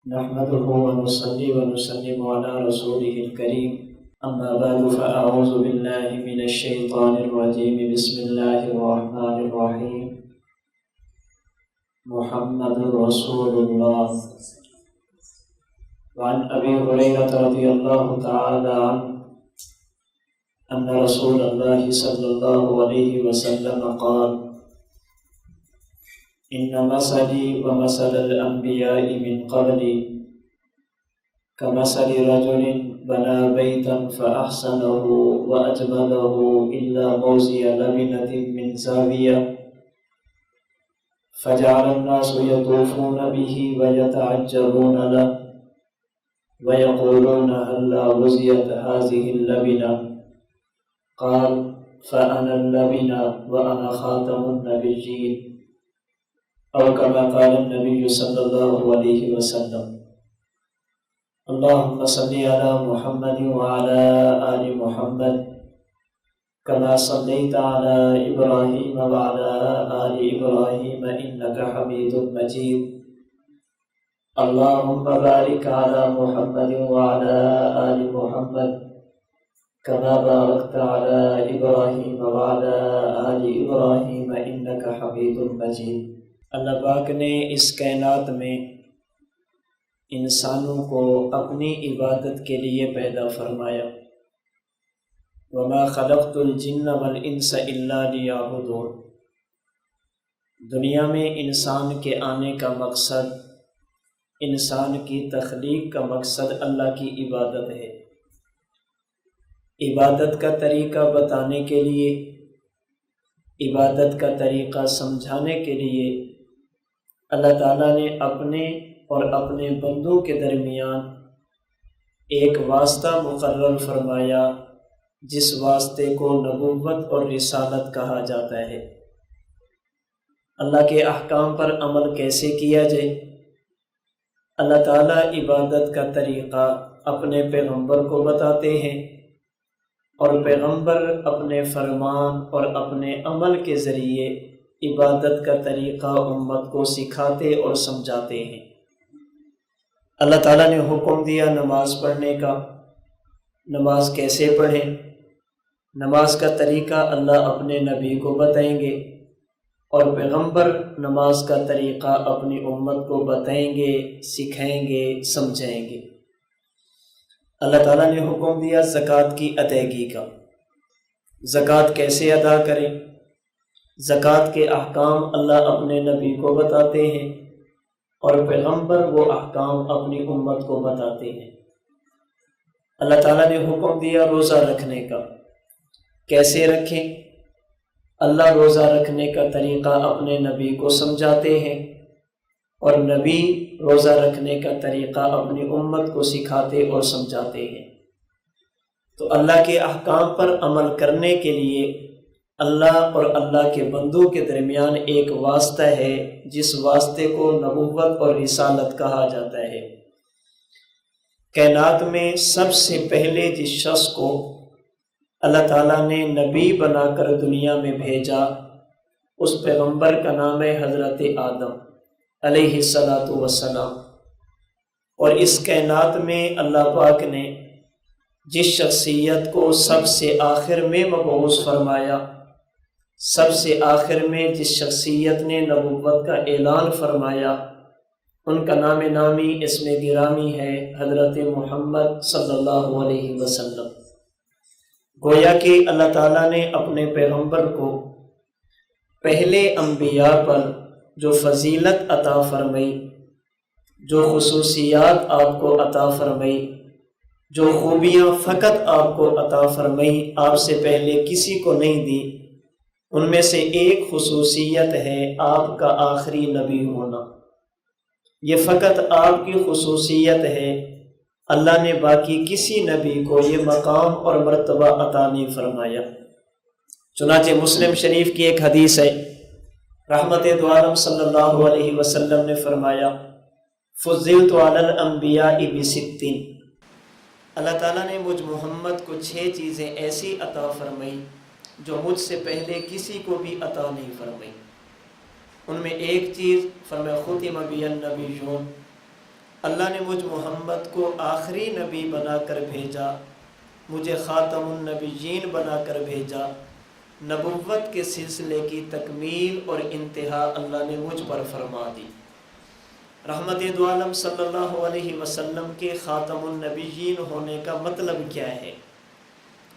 نحمده ونصلي ونسلم على رسوله الكريم أما بعد فأعوذ بالله من الشيطان الرجيم بسم الله الرحمن الرحيم محمد رسول الله. وعن أبي هريرة رضي الله تعالى عنه أن رسول الله صلى الله عليه وسلم قال: إن مثلي ومثل الأنبياء من قبلي كمثل رجل بنى بيتا فأحسنه وأجمله إلا موضع لبنة من زاوية فجعل الناس يطوفون به ويتعجبون له ويقولون هلا وزيت هذه اللبنة؟ قال: فأنا اللبنة وأنا خاتم النبيين، أو كما قال النبي صلى الله عليه وسلم. اللهم صل على محمد وعلى آل محمد كما صليت على إبراهيم وعلى آل إبراهيم إنك حميد مجيد. اللهم بارك على محمد وعلى آل محمد كما باركت على إبراهيم وعلى آل إبراهيم إنك حميد مجيد. اللہ پاک نے اس کائنات میں انسانوں کو اپنی عبادت کے لیے پیدا فرمایا. وما خلقت الجن والانس الا لیعبدون. دنیا میں انسان کے آنے کا مقصد، انسان کی تخلیق کا مقصد اللہ کی عبادت ہے. عبادت کا طریقہ بتانے کے لیے، عبادت کا طریقہ سمجھانے کے لیے اللہ تعالیٰ نے اپنے اور اپنے بندوں کے درمیان ایک واسطہ مقرر فرمایا، جس واسطے کو نبوت اور رسالت کہا جاتا ہے. اللہ کے احکام پر عمل کیسے کیا جائے، اللہ تعالیٰ عبادت کا طریقہ اپنے پیغمبر کو بتاتے ہیں، اور پیغمبر اپنے فرمان اور اپنے عمل کے ذریعے عبادت کا طریقہ امت کو سکھاتے اور سمجھاتے ہیں. اللہ تعالیٰ نے حکم دیا نماز پڑھنے کا. نماز کیسے پڑھیں، نماز کا طریقہ اللہ اپنے نبی کو بتائیں گے، اور پیغمبر نماز کا طریقہ اپنی امت کو بتائیں گے، سکھائیں گے، سمجھائیں گے. اللہ تعالیٰ نے حکم دیا زکوٰۃ کی ادائیگی کا. زکوٰۃ کیسے ادا کریں، زکوٰۃ کے احکام اللہ اپنے نبی کو بتاتے ہیں، اور پیغمبر وہ احکام اپنی امت کو بتاتے ہیں. اللہ تعالیٰ نے حکم دیا روزہ رکھنے کا. کیسے رکھیں، اللہ روزہ رکھنے کا طریقہ اپنے نبی کو سمجھاتے ہیں، اور نبی روزہ رکھنے کا طریقہ اپنی امت کو سکھاتے اور سمجھاتے ہیں. تو اللہ کے احکام پر عمل کرنے کے لیے اللہ اور اللہ کے بندوں کے درمیان ایک واسطہ ہے، جس واسطے کو نبوت اور رسالت کہا جاتا ہے. کائنات میں سب سے پہلے جس شخص کو اللہ تعالیٰ نے نبی بنا کر دنیا میں بھیجا، اس پیغمبر کا نام ہے حضرت آدم علیہ السلام. اور اس کائنات میں اللہ پاک نے جس شخصیت کو سب سے آخر میں مبعوث فرمایا، سب سے آخر میں جس شخصیت نے نبوت کا اعلان فرمایا، ان کا نام نامی اسم گرامی ہے حضرت محمد صلی اللہ علیہ وسلم. گویا کہ اللہ تعالیٰ نے اپنے پیغمبر کو پہلے انبیاء پر جو فضیلت عطا فرمائی، جو خصوصیات آپ کو عطا فرمائی، جو خوبیاں فقط آپ کو عطا فرمائی، آپ سے پہلے کسی کو نہیں دی. ان میں سے ایک خصوصیت ہے آپ کا آخری نبی ہونا. یہ فقط آپ کی خصوصیت ہے، اللہ نے باقی کسی نبی کو یہ مقام اور مرتبہ عطا نہیں فرمایا. چنانچہ مسلم شریف کی ایک حدیث ہے، رحمت دو عالم صلی اللہ علیہ وسلم نے فرمایا: فضلت علی الانبیاء ب60. اللہ تعالیٰ نے مجھ محمد کو 6 چیزیں ایسی عطا فرمائی جو مجھ سے پہلے کسی کو بھی عطا نہیں فرمائی. ان میں ایک چیز فرمایا ختم بی النبیون، اللہ نے مجھ محمد کو آخری نبی بنا کر بھیجا، مجھے خاتم النبیین بنا کر بھیجا، نبوت کے سلسلے کی تکمیل اور انتہا اللہ نے مجھ پر فرما دی۔ رحمت دو عالم صلی اللہ علیہ وسلم کے خاتم النبیین ہونے کا مطلب کیا ہے؟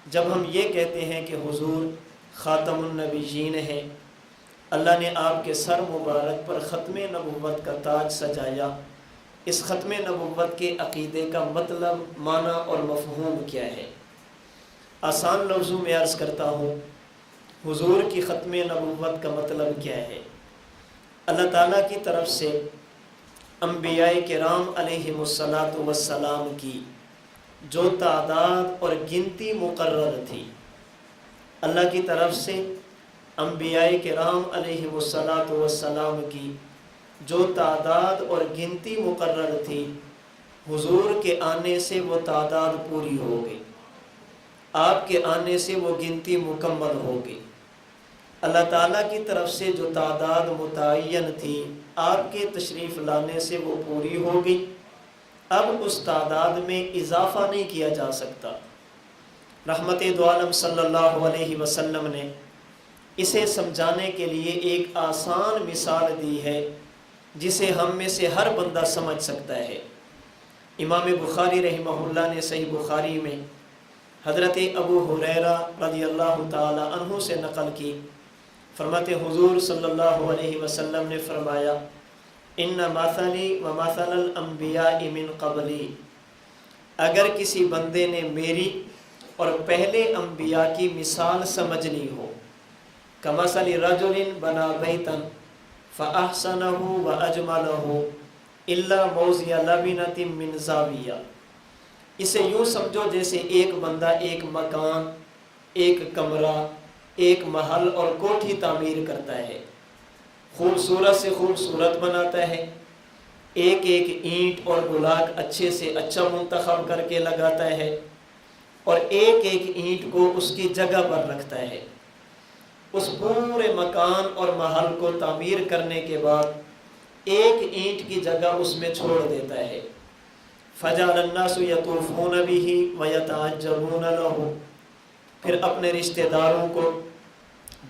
جب ہم یہ کہتے ہیں کہ حضور خاتم النبیین ہیں، اللہ نے آپ کے سر مبارک پر ختم نبوت کا تاج سجایا، اس ختم نبوت کے عقیدے کا مطلب، معنی اور مفہوم کیا ہے؟ آسان لفظوں میں عرض کرتا ہوں، حضور کی ختم نبوت کا مطلب کیا ہے؟ اللہ تعالیٰ کی طرف سے انبیاء کرام علیہم السلام کی جو تعداد اور گنتی مقرر تھی، اللہ کی طرف سے انبیاء کرام علیہم السلام کی جو تعداد اور گنتی مقرر تھی، حضور کے آنے سے وہ تعداد پوری ہو گئی، آپ کے آنے سے وہ گنتی مکمل ہو گئی۔ اللہ تعالیٰ کی طرف سے جو تعداد متعین تھی، آپ کے تشریف لانے سے وہ پوری ہو گئی، اب اس تعداد میں اضافہ نہیں کیا جا سکتا۔ رحمت دو عالم صلی اللہ علیہ وسلم نے اسے سمجھانے کے لیے ایک آسان مثال دی ہے جسے ہم میں سے ہر بندہ سمجھ سکتا ہے۔ امام بخاری رحمہ اللہ نے صحیح بخاری میں حضرت ابو ہریرہ رضی اللہ تعالی عنہ سے نقل کی، فرماتے حضور صلی اللہ علیہ وسلم نے فرمایا، ان مثلی و مثل الانبیاء من قبلی، اگر کسی بندے نے میری اور پہلے انبیاء کی مثال سمجھنی ہو، کمثل رجل بنا بیتا فاحسنہ واجملہ الا موضع لبنۃ من زاویہ، اسے یوں سمجھو جیسے ایک بندہ ایک مکان، ایک کمرہ، ایک محل اور کوٹھی تعمیر کرتا ہے، خوبصورت سے خوبصورت بناتا ہے، ایک ایک اینٹ اور بلاک اچھے سے اچھا منتخب کر کے لگاتا ہے، اور ایک ایک اینٹ کو اس کی جگہ پر رکھتا ہے۔ اس پورے مکان اور محل کو تعمیر کرنے کے بعد ایک اینٹ کی جگہ اس میں چھوڑ دیتا ہے۔ فَجَعَلَ النَّاسُ يَطُوفُونَ بِهِ وَيَتَعَجَّبُونَ لَهُ، پھر اپنے رشتہ داروں کو،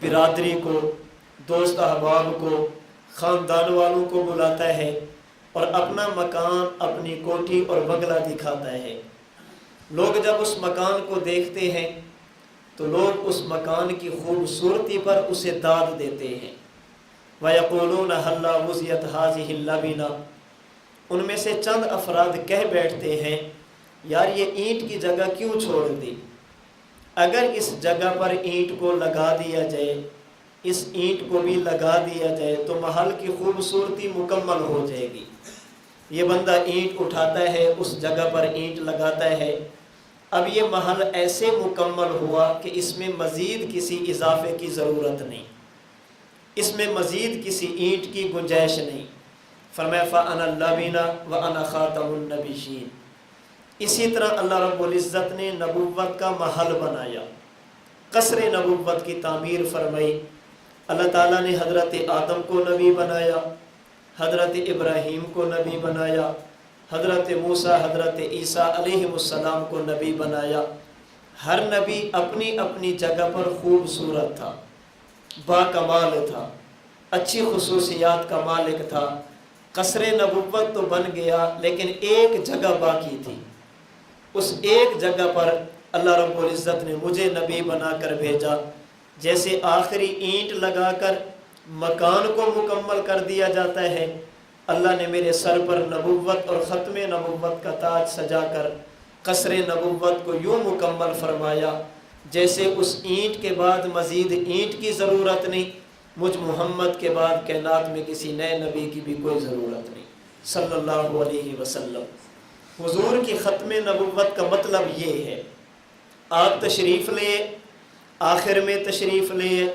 برادری کو، دوست احباب کو، خاندان والوں کو بلاتا ہے اور اپنا مکان، اپنی کوٹھی اور بنگلہ دکھاتا ہے۔ لوگ جب اس مکان کو دیکھتے ہیں تو لوگ اس مکان کی خوبصورتی پر اسے داد دیتے ہیں۔ وَيَقُولُونَ هَلَّا وُزِيَتْ هَذِهِ اللَّبِنَةُ، ان میں سے چند افراد کہہ بیٹھتے ہیں، یار یہ اینٹ کی جگہ کیوں چھوڑ دی؟ اگر اس جگہ پر اینٹ کو لگا دیا جائے، اس اینٹ کو بھی لگا دیا جائے تو محل کی خوبصورتی مکمل ہو جائے گی۔ یہ بندہ اینٹ اٹھاتا ہے، اس جگہ پر اینٹ لگاتا ہے، اب یہ محل ایسے مکمل ہوا کہ اس میں مزید کسی اضافے کی ضرورت نہیں، اس میں مزید کسی اینٹ کی گنجائش نہیں۔ فرمایا فَأَنَا اللَّبِنَ وَأَنَا خَاتَمُ النَّبِيِّينَ۔ اسی طرح اللہ رب العزت نے نبوت کا محل بنایا، قصر نبوت کی تعمیر فرمائی۔ اللہ تعالیٰ نے حضرت آدم کو نبی بنایا، حضرت ابراہیم کو نبی بنایا، حضرت موسیٰ، حضرت عیسیٰ علیہ السلام کو نبی بنایا۔ ہر نبی اپنی اپنی جگہ پر خوبصورت تھا، با کمال تھا، اچھی خصوصیات کا مالک تھا۔ قصر نبوت تو بن گیا لیکن ایک جگہ باقی تھی، اس ایک جگہ پر اللہ رب العزت نے مجھے نبی بنا کر بھیجا۔ جیسے آخری اینٹ لگا کر مکان کو مکمل کر دیا جاتا ہے، اللہ نے میرے سر پر نبوت اور ختم نبوت کا تاج سجا کر قصر نبوت کو یوں مکمل فرمایا جیسے اس اینٹ کے بعد مزید اینٹ کی ضرورت نہیں، مجھ محمد کے بعد کائنات میں کسی نئے نبی کی بھی کوئی ضرورت نہیں صلی اللہ علیہ وسلم۔ حضور کی ختم نبوت کا مطلب یہ ہے، آپ تشریف لے، آخر میں تشریف لے،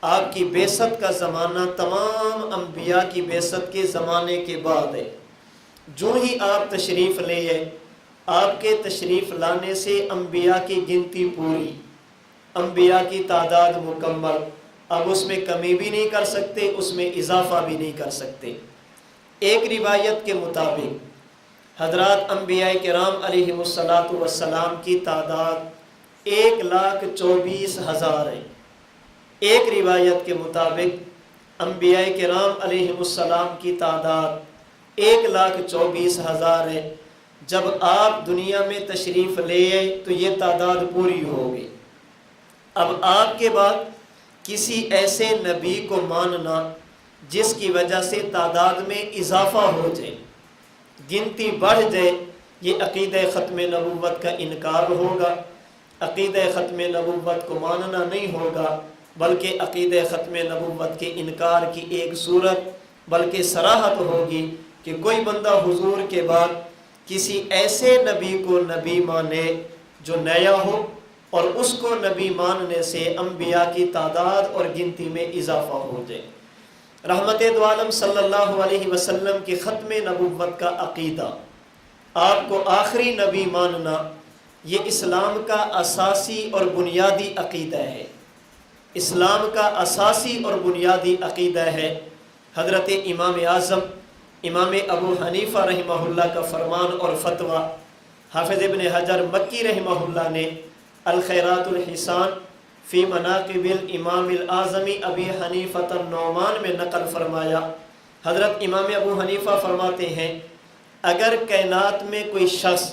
آپ کی بعثت کا زمانہ تمام انبیاء کی بعثت کے زمانے کے بعد ہے۔ جو ہی آپ تشریف لے، آپ کے تشریف لانے سے انبیاء کی گنتی پوری، انبیاء کی تعداد مکمل، اب اس میں کمی بھی نہیں کر سکتے، اس میں اضافہ بھی نہیں کر سکتے۔ ایک روایت کے مطابق حضرات انبیاء کرام علیہم السلام کی تعداد 1,24,000 ہے۔ ایک روایت کے مطابق انبیاء کرام علیہم السلام کی تعداد 1,24,000 ہے۔ جب آپ دنیا میں تشریف لے آئے تو یہ تعداد پوری ہو گئی۔ اب آپ کے بعد کسی ایسے نبی کو ماننا جس کی وجہ سے تعداد میں اضافہ ہو جائے، گنتی بڑھ جائے، یہ عقیدہ ختم نبوت کا انکار ہوگا۔ عقیدہ ختم نبوت کو ماننا نہیں ہوگا، بلکہ عقیدہ ختم نبوت کے انکار کی ایک صورت بلکہ صراحت ہوگی کہ کوئی بندہ حضور کے بعد کسی ایسے نبی کو نبی مانے جو نیا ہو، اور اس کو نبی ماننے سے انبیاء کی تعداد اور گنتی میں اضافہ ہو جائے۔ رحمت دو عالم صلی اللہ علیہ وسلم کی ختم نبوت کا عقیدہ، آپ کو آخری نبی ماننا، یہ اسلام کا اساسی اور بنیادی عقیدہ ہے۔ اسلام کا اساسی اور بنیادی عقیدہ ہے۔ حضرت امام اعظم امام ابو حنیفہ رحمہ اللہ کا فرمان اور فتویٰ حافظ ابن حجر مکی رحمہ اللہ نے الخیرات الحسان فی مناقب الامام الاعظم ابی حنیفہ النعمان میں نقل فرمایا۔ حضرت امام ابو حنیفہ فرماتے ہیں، اگر کائنات میں کوئی شخص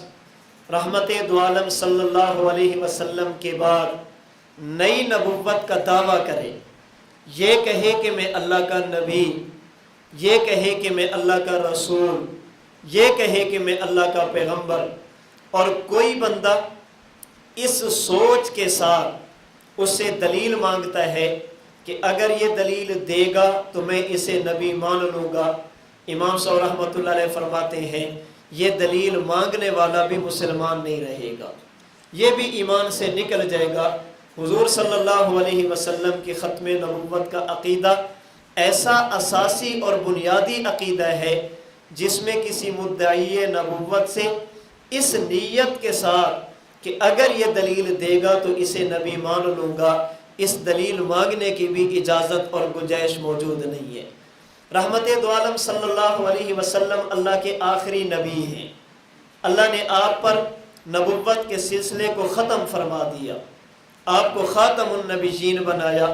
رحمت دو عالم صلی اللہ علیہ وسلم کے بعد نئی نبوت کا دعویٰ کرے، یہ کہے کہ میں اللہ کا نبی، یہ کہے کہ میں اللہ کا رسول، یہ کہے کہ میں اللہ کا پیغمبر، اور کوئی بندہ اس سوچ کے ساتھ اس سے دلیل مانگتا ہے کہ اگر یہ دلیل دے گا تو میں اسے نبی مان لوں گا، امام صاحب رحمۃ اللہ علیہ فرماتے ہیں یہ دلیل مانگنے والا بھی مسلمان نہیں رہے گا، یہ بھی ایمان سے نکل جائے گا۔ حضور صلی اللہ علیہ وسلم کی ختم نبوت کا عقیدہ ایسا اساسی اور بنیادی عقیدہ ہے جس میں کسی مدعی نبوت سے اس نیت کے ساتھ کہ اگر یہ دلیل دے گا تو اسے نبی مان لوں گا، اس دلیل مانگنے کی بھی اجازت اور گنجائش موجود نہیں ہے۔ رحمت دو عالم صلی اللہ علیہ وسلم اللہ کے آخری نبی ہیں۔ اللہ نے آپ پر نبوت کے سلسلے کو ختم فرما دیا، آپ کو خاتم النبیین بنایا۔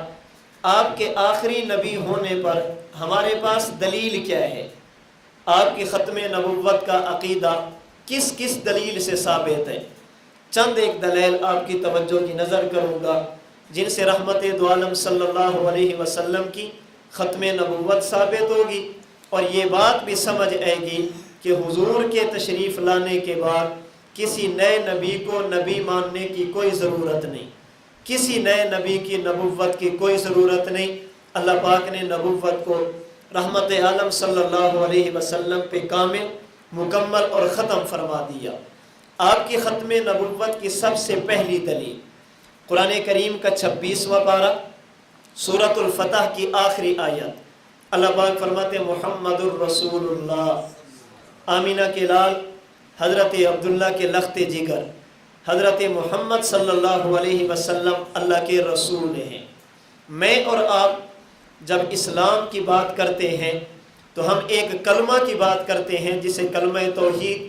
آپ کے آخری نبی ہونے پر ہمارے پاس دلیل کیا ہے؟ آپ کی ختم نبوت کا عقیدہ کس کس دلیل سے ثابت ہے؟ چند ایک دلیل آپ کی توجہ کی نظر کروں گا جن سے رحمت دو عالم صلی اللہ علیہ وسلم کی ختم نبوت ثابت ہوگی، اور یہ بات بھی سمجھ آئے گی کہ حضور کے تشریف لانے کے بعد کسی نئے نبی کو نبی ماننے کی کوئی ضرورت نہیں، کسی نئے نبی کی نبوت کی کوئی ضرورت نہیں۔ اللہ پاک نے نبوت کو رحمت عالم صلی اللہ علیہ وسلم پہ کامل، مکمل اور ختم فرما دیا۔ آپ کی ختم نبوت کی سب سے پہلی دلیل قرآن کریم کا 26واں پارہ سورۃ الفتح کی آخری آیت، اللہ پاک فرماتے محمد الرسول اللہ، آمینہ کے لال حضرت عبداللہ کے لخت جگر، حضرت محمد صلی اللہ علیہ وسلم اللہ کے رسول ہیں۔ میں اور آپ جب اسلام کی بات کرتے ہیں تو ہم ایک کلمہ کی بات کرتے ہیں جسے کلمہ توحید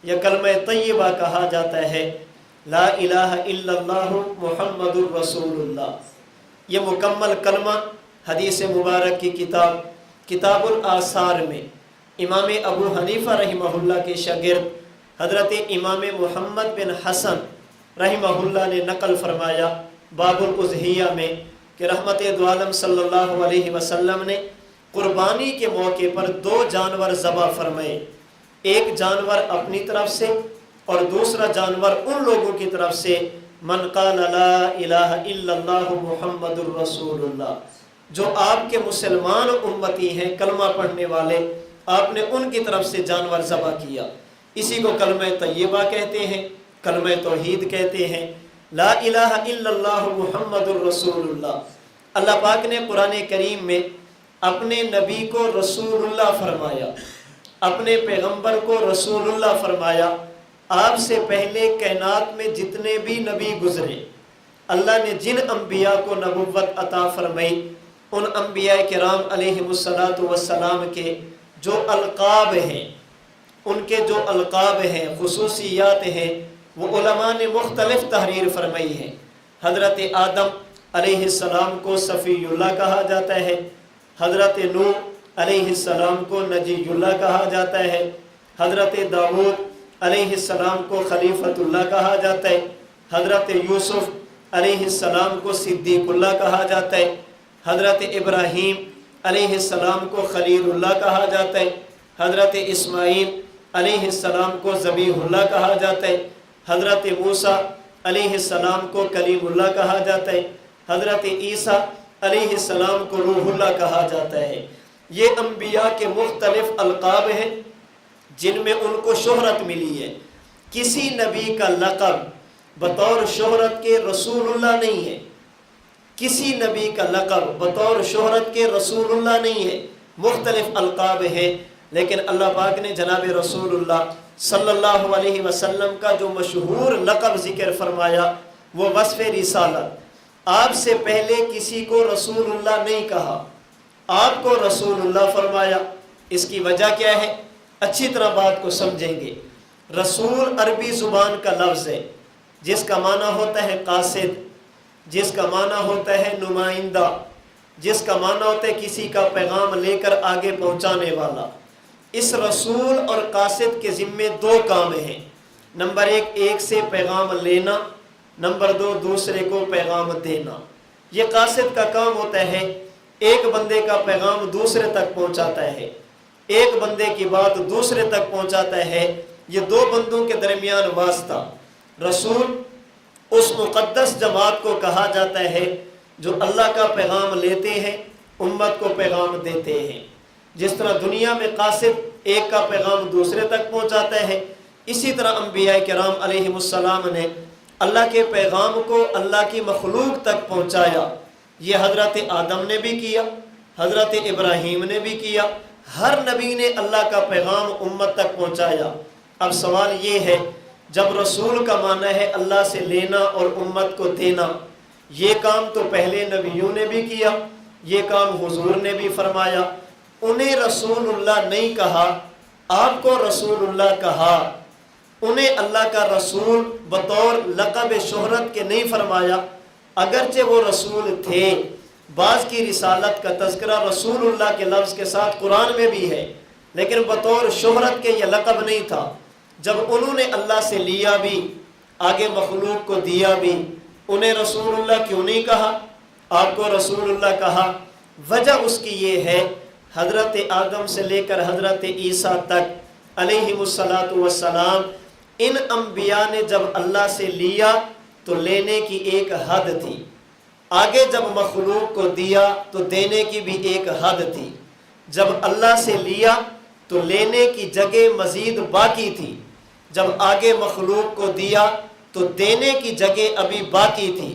یا کلمہ طیبہ کہا جاتا ہے، لا الہ الا اللہ محمد الرسول اللہ۔ یہ مکمل کلمہ حدیث مبارک کی کتاب الآثار میں امام ابو حنیفہ رحمہ اللہ کے شاگرد حضرت امام محمد بن حسن رحمہ اللہ نے نقل فرمایا باب الاضحیہ میں کہ رحمت دو عالم صلی اللہ علیہ وسلم نے قربانی کے موقع پر 2 جانور ذبح فرمائے، ایک جانور اپنی طرف سے اور دوسرا جانور ان لوگوں کی طرف سے، من قال لا الہ الا اللہ محمد الرسول اللہ، جو آپ کے مسلمان امتی ہیں، کلمہ پڑھنے والے، آپ نے ان کی طرف سے جانور ذبح کیا۔ اسی کو کلمہ طیبہ کہتے ہیں، کلمہ توحید کہتے ہیں، لا الہ الا اللہ محمد الرسول اللہ۔ اللہ پاک نے قرآن کریم میں اپنے نبی کو رسول اللہ فرمایا، اپنے پیغمبر کو رسول اللہ فرمایا۔ آپ سے پہلے کائنات میں جتنے بھی نبی گزرے، اللہ نے جن انبیاء کو نبوت عطا فرمائی، ان انبیاء کرام علیہم الصلاۃ والسلام کے جو القاب ہیں، ان کے جو القاب ہیں، خصوصیات ہیں، وہ علماء نے مختلف تحریر فرمائی ہے۔ حضرت آدم علیہ السلام کو صفی اللہ کہا جاتا ہے، حضرت نوح علیہ السلام کو نجی اللہ کہا جاتا ہے، حضرت داؤد علیہ السلام کو خلیفۃ اللہ کہا جاتا ہے، حضرت یوسف علیہ السلام کو صدیق اللہ کہا جاتا ہے، حضرت ابراہیم علیہ السلام کو خلیل اللہ کہا جاتا ہے، حضرت اسماعیل علیہ السلام کو ذبیح اللہ کہا جاتا ہے، حضرت موسیٰ علیہ السلام کو کلیم اللہ کہا جاتا ہے، حضرت عیسیٰ علیہ السلام کو روح اللہ کہا جاتا ہے۔ یہ انبیاء کے مختلف القاب ہیں جن میں ان کو شہرت ملی ہے۔ کسی نبی کا لقب بطور شہرت کے رسول اللہ نہیں ہے، کسی نبی کا لقب بطور شہرت کے رسول اللہ نہیں ہے، مختلف القاب ہیں، لیکن اللہ پاک نے جناب رسول اللہ صلی اللہ علیہ وسلم کا جو مشہور لقب ذکر فرمایا وہ وصف رسالت۔ آپ سے پہلے کسی کو رسول اللہ نہیں کہا، آپ کو رسول اللہ فرمایا۔ اس کی وجہ کیا ہے؟ اچھی طرح بات کو سمجھیں گے۔ رسول عربی زبان کا لفظ ہے جس کا معنی ہوتا ہے قاصد، جس کا معنی ہوتا ہے نمائندہ، جس کا معنی ہوتا ہے کسی کا پیغام لے کر آگے پہنچانے والا۔ اس رسول اور قاصد کے ذمے دو کام ہیں۔ نمبر ایک سے پیغام لینا، نمبر دو دوسرے کو پیغام دینا۔ یہ قاصد کا کام ہوتا ہے، ایک بندے کا پیغام دوسرے تک پہنچاتا ہے، ایک بندے کی بات دوسرے تک پہنچاتا ہے۔ یہ دو بندوں کے درمیان واسطہ۔ رسول اس مقدس جماعت کو کہا جاتا ہے جو اللہ کا پیغام لیتے ہیں، امت کو پیغام دیتے ہیں۔ جس طرح دنیا میں قاصد ایک کا پیغام دوسرے تک پہنچاتا ہے، اسی طرح انبیاء کرام علیہم السلام نے اللہ کے پیغام کو اللہ کی مخلوق تک پہنچایا۔ یہ حضرت آدم نے بھی کیا، حضرت ابراہیم نے بھی کیا، ہر نبی نے اللہ کا پیغام امت تک پہنچایا۔ اب سوال یہ ہے، جب رسول کا معنی ہے اللہ سے لینا اور امت کو دینا، یہ کام تو پہلے نبیوں نے بھی کیا، یہ کام حضور نے بھی فرمایا۔ انہیں رسول اللہ نہیں کہا، آپ کو رسول اللہ کہا۔ انہیں اللہ کا رسول بطور لقب شہرت کے نہیں فرمایا، اگرچہ وہ رسول تھے۔ بعض کی رسالت کا تذکرہ رسول اللہ کے لفظ کے ساتھ قرآن میں بھی ہے، لیکن بطور شہرت کے یہ لقب نہیں تھا۔ جب انہوں نے اللہ سے لیا بھی، آگے مخلوق کو دیا بھی، انہیں رسول اللہ کیوں نہیں کہا؟ آپ کو رسول اللہ کہا۔ وجہ اس کی یہ ہے، حضرت آدم سے لے کر حضرت عیسیٰ تک علیہم السلام، ان انبیاء نے جب اللہ سے لیا تو لینے کی ایک حد تھی، آگے جب مخلوق کو دیا تو دینے کی بھی ایک حد تھی۔ جب اللہ سے لیا تو لینے کی جگہ مزید باقی تھی، جب آگے مخلوق کو دیا تو دینے کی جگہ ابھی باقی تھی۔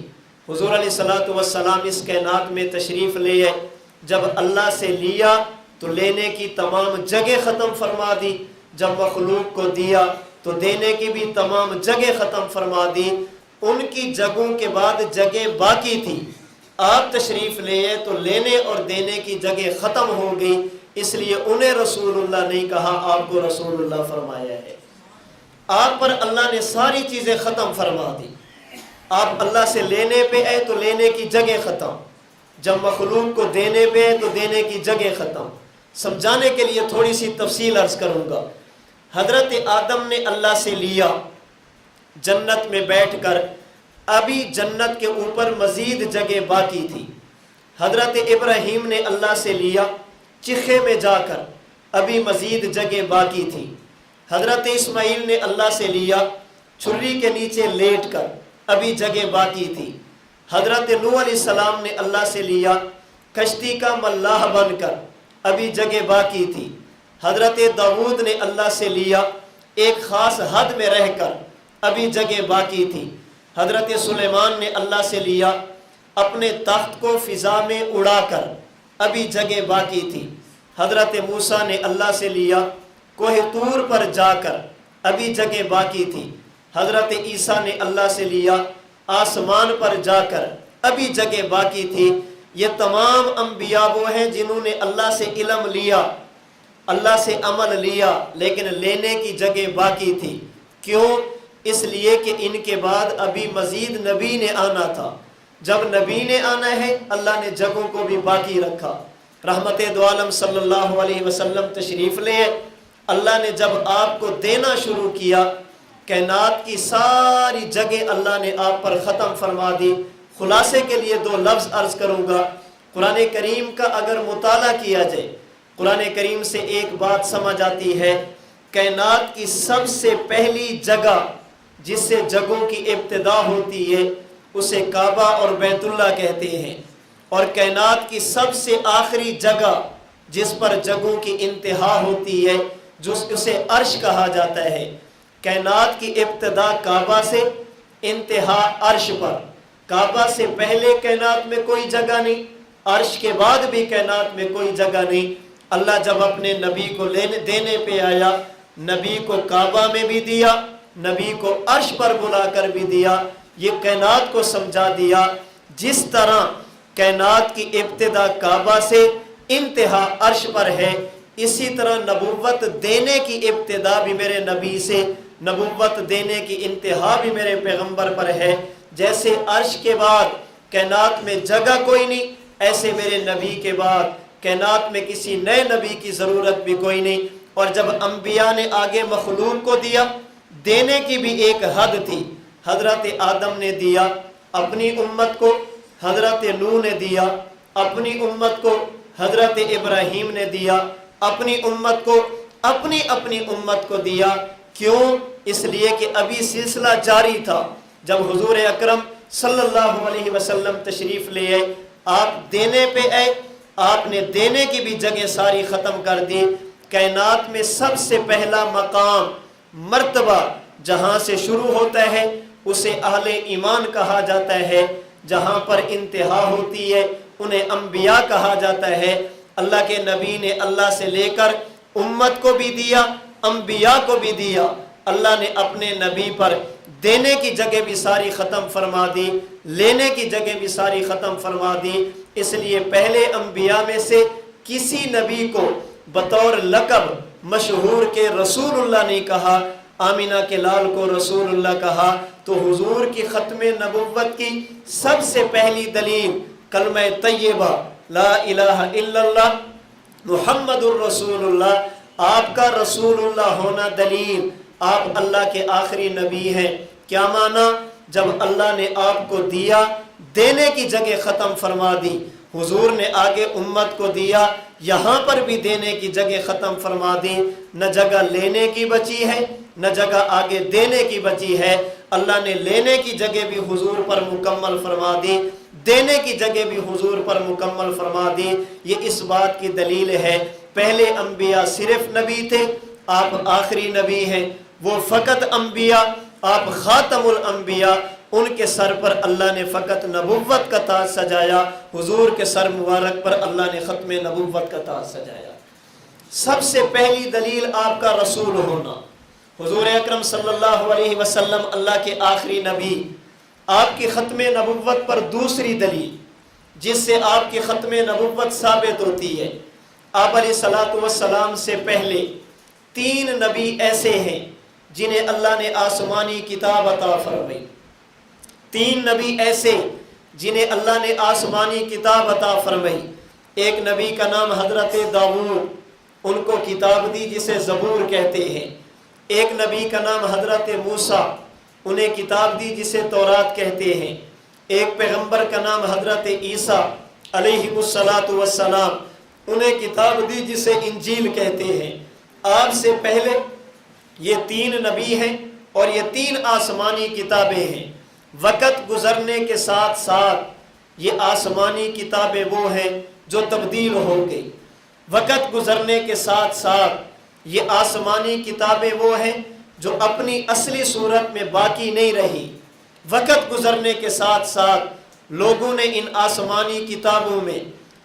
حضور علیہ السلام اس کائنات میں تشریف لے آئے، جب اللہ سے لیا تو لینے کی تمام جگہ ختم فرما دی، جب مخلوق کو دیا تو دینے کی بھی تمام جگہ ختم فرما دی۔ ان کی جگہوں کے بعد جگہ باقی تھی، آپ تشریف لے آئے تو لینے اور دینے کی جگہ ختم ہو گئی، اس لیے انہیں رسول اللہ نہیں کہا، آپ کو رسول اللہ فرمایا ہے۔ آپ پر اللہ نے ساری چیزیں ختم فرما دی۔ آپ اللہ سے لینے پہ آئے تو لینے کی جگہ ختم، جب مخلوق کو دینے پہ آئے تو دینے کی جگہ ختم۔ سمجھانے کے لیے تھوڑی سی تفصیل عرض کروں گا۔ حضرت آدم نے اللہ سے لیا جنت میں بیٹھ کر، ابھی جنت کے اوپر مزید جگہ باقی تھی۔ حضرت ابراہیم نے اللہ سے لیا چخے میں جا کر، ابھی مزید جگہ باقی تھی۔ حضرت اسماعیل نے اللہ سے لیا چھری کے نیچے لیٹ کر، ابھی جگہ باقی تھی۔ حضرت نوح علیہ السلام نے اللہ سے لیا کشتی کا ملاح بن کر، ابھی جگہ باقی تھی۔ حضرت داؤد نے اللہ سے لیا ایک خاص حد میں رہ کر، ابھی جگہ باقی تھی۔ حضرت سلیمان نے اللہ سے لیا اپنے تخت کو فضا میں اڑا کر، ابھی جگہ باقی تھی۔ حضرت موسیٰ نے اللہ سے لیا کوہ طور پر جا کر، ابھی جگہ باقی تھی۔ حضرت عیسیٰ نے اللہ سے لیا آسمان پر جا کر، ابھی جگہ باقی تھی۔ یہ تمام انبیاء وہ ہیں جنہوں نے اللہ سے علم لیا، اللہ سے عمل لیا لیکن لینے کی جگہ باقی تھی۔ کیوں؟ اس لیے کہ ان کے بعد ابھی مزید نبی نے آنا تھا۔ جب نبی نے آنا ہے اللہ نے جگہوں کو بھی باقی رکھا۔ رحمت دو عالم صلی اللہ علیہ وسلم تشریف لے، اللہ نے جب آپ کو دینا شروع کیا، کائنات کی ساری جگہ اللہ نے آپ پر ختم فرما دی۔ خلاصے کے لیے 2 لفظ عرض کروں گا۔ قرآن کریم کا اگر مطالعہ کیا جائے، قرآن کریم سے ایک بات سمجھ آتی ہے، کائنات کی سب سے پہلی جگہ جس سے جگہوں کی ابتدا ہوتی ہے اسے کعبہ اور بیت اللہ کہتے ہیں، اور کائنات کی سب سے آخری جگہ جس پر جگہوں کی انتہا ہوتی ہے اسے عرش کہا جاتا ہے۔ کائنات کی ابتدا کعبہ سے، انتہا عرش پر۔ کعبہ سے پہلے کائنات میں کوئی جگہ نہیں، عرش کے بعد بھی کائنات میں کوئی جگہ نہیں۔ اللہ جب اپنے نبی کو دینے پہ آیا، نبی کو کعبہ میں بھی دیا، نبی کو عرش پر بلا کر بھی دیا۔ یہ کائنات کو سمجھا دیا جس طرح کائنات کی ابتدا کعبہ سے، انتہا عرش پر ہے، اسی طرح نبوت دینے کی ابتدا بھی میرے نبی سے، نبوت دینے کی انتہا بھی میرے پیغمبر پر ہے۔ جیسے عرش کے بعد کائنات میں جگہ کوئی نہیں، ایسے میرے نبی کے بعد کائنات میں کسی نئے نبی کی ضرورت بھی کوئی نہیں۔ اور جب انبیاء نے آگے مخلوق کو دیا، دینے کی بھی ایک حد تھی۔ حضرت آدم نے دیا اپنی امت کو، حضرت نوح نے دیا اپنی امت کو، حضرت ابراہیم نے دیا اپنی امت کو، اپنی امت کو دیا۔ کیوں؟ اس لیے کہ ابھی سلسلہ جاری تھا۔ جب حضور اکرم صلی اللہ علیہ وسلم تشریف لے آئے، آپ دینے پہ آئے، آپ نے دینے کی بھی جگہ ساری ختم کر دی۔ کائنات میں سب سے پہلا مقام، مرتبہ جہاں سے شروع ہوتا ہے اسے اہل ایمان کہا جاتا ہے، جہاں پر انتہا ہوتی ہے انہیں انبیاء کہا جاتا ہے۔ اللہ کے نبی نے اللہ سے لے کر امت کو بھی دیا، انبیاء کو بھی دیا۔ اللہ نے اپنے نبی پر دینے کی جگہ بھی ساری ختم فرما دی، لینے کی جگہ بھی ساری ختم فرما دی۔ اس لیے پہلے انبیاء میں سے کسی نبی کو بطور لقب مشہور کے رسول اللہ نہیں کہا، آمینہ کے لال کو رسول اللہ کہا۔ تو حضور کی ختم نبوت کی سب سے پہلی دلیل کلمہ طیبہ لا الہ الا اللہ محمد الرسول اللہ، آپ کا رسول اللہ ہونا دلیل، آپ اللہ کے آخری نبی ہیں۔ کیا معنی؟ جب اللہ نے آپ کو دیا، دینے کی جگہ ختم فرما دی، حضور نے آگے امت کو دیا، یہاں پر بھی دینے کی جگہ ختم فرما دی۔ نہ جگہ لینے کی بچی ہے، نہ جگہ آگے دینے کی بچی ہے۔ اللہ نے لینے کی جگہ بھی حضور پر مکمل فرما دی، دینے کی جگہ بھی حضور پر مکمل فرما دی۔ یہ اس بات کی دلیل ہے، پہلے انبیاء صرف نبی تھے، آپ آخری نبی ہیں۔ وہ فقط انبیاء، آپ خاتم الانبیاء، ان کے سر پر اللہ نے فقط نبوت کا تاج سجایا، حضور کے سر مبارک پر اللہ نے ختم نبوت کا تاج سجایا۔ سب سے پہلی دلیل آپ کا رسول ہونا، حضور اکرم صلی اللہ علیہ وسلم اللہ کے آخری نبی۔ آپ کی ختم نبوت پر دوسری دلیل جس سے آپ کی ختم نبوت ثابت ہوتی ہے، آپ علیہ الصلوۃ والسلام سے پہلے 3 نبی ایسے ہیں جنہیں اللہ نے آسمانی کتاب عطا فرمائی۔ 3 نبی ایسے جنہیں اللہ نے آسمانی کتاب عطا فرمائی۔ ایک نبی کا نام حضرت داؤد، ان کو کتاب دی جسے زبور کہتے ہیں۔ ایک نبی کا نام حضرت موسیٰ، انہیں کتاب دی جسے تورات کہتے ہیں۔ ایک پیغمبر کا نام حضرت عیسیٰ علیہ السلام، انہیں کتاب دی جسے انجیل کہتے ہیں۔ آپ سے پہلے یہ 3 نبی ہیں اور یہ 3 آسمانی کتابیں ہیں۔ وقت گزرنے کے ساتھ ساتھ یہ آسمانی کتابیں وہ ہیں جو تبدیل ہو گئی۔ وقت گزرنے کے ساتھ ساتھ یہ آسمانی کتابیں وہ ہیں جو اپنی اصلی صورت میں باقی نہیں رہی۔ وقت گزرنے کے ساتھ ساتھ لوگوں نے ان آسمانی کتابوں میں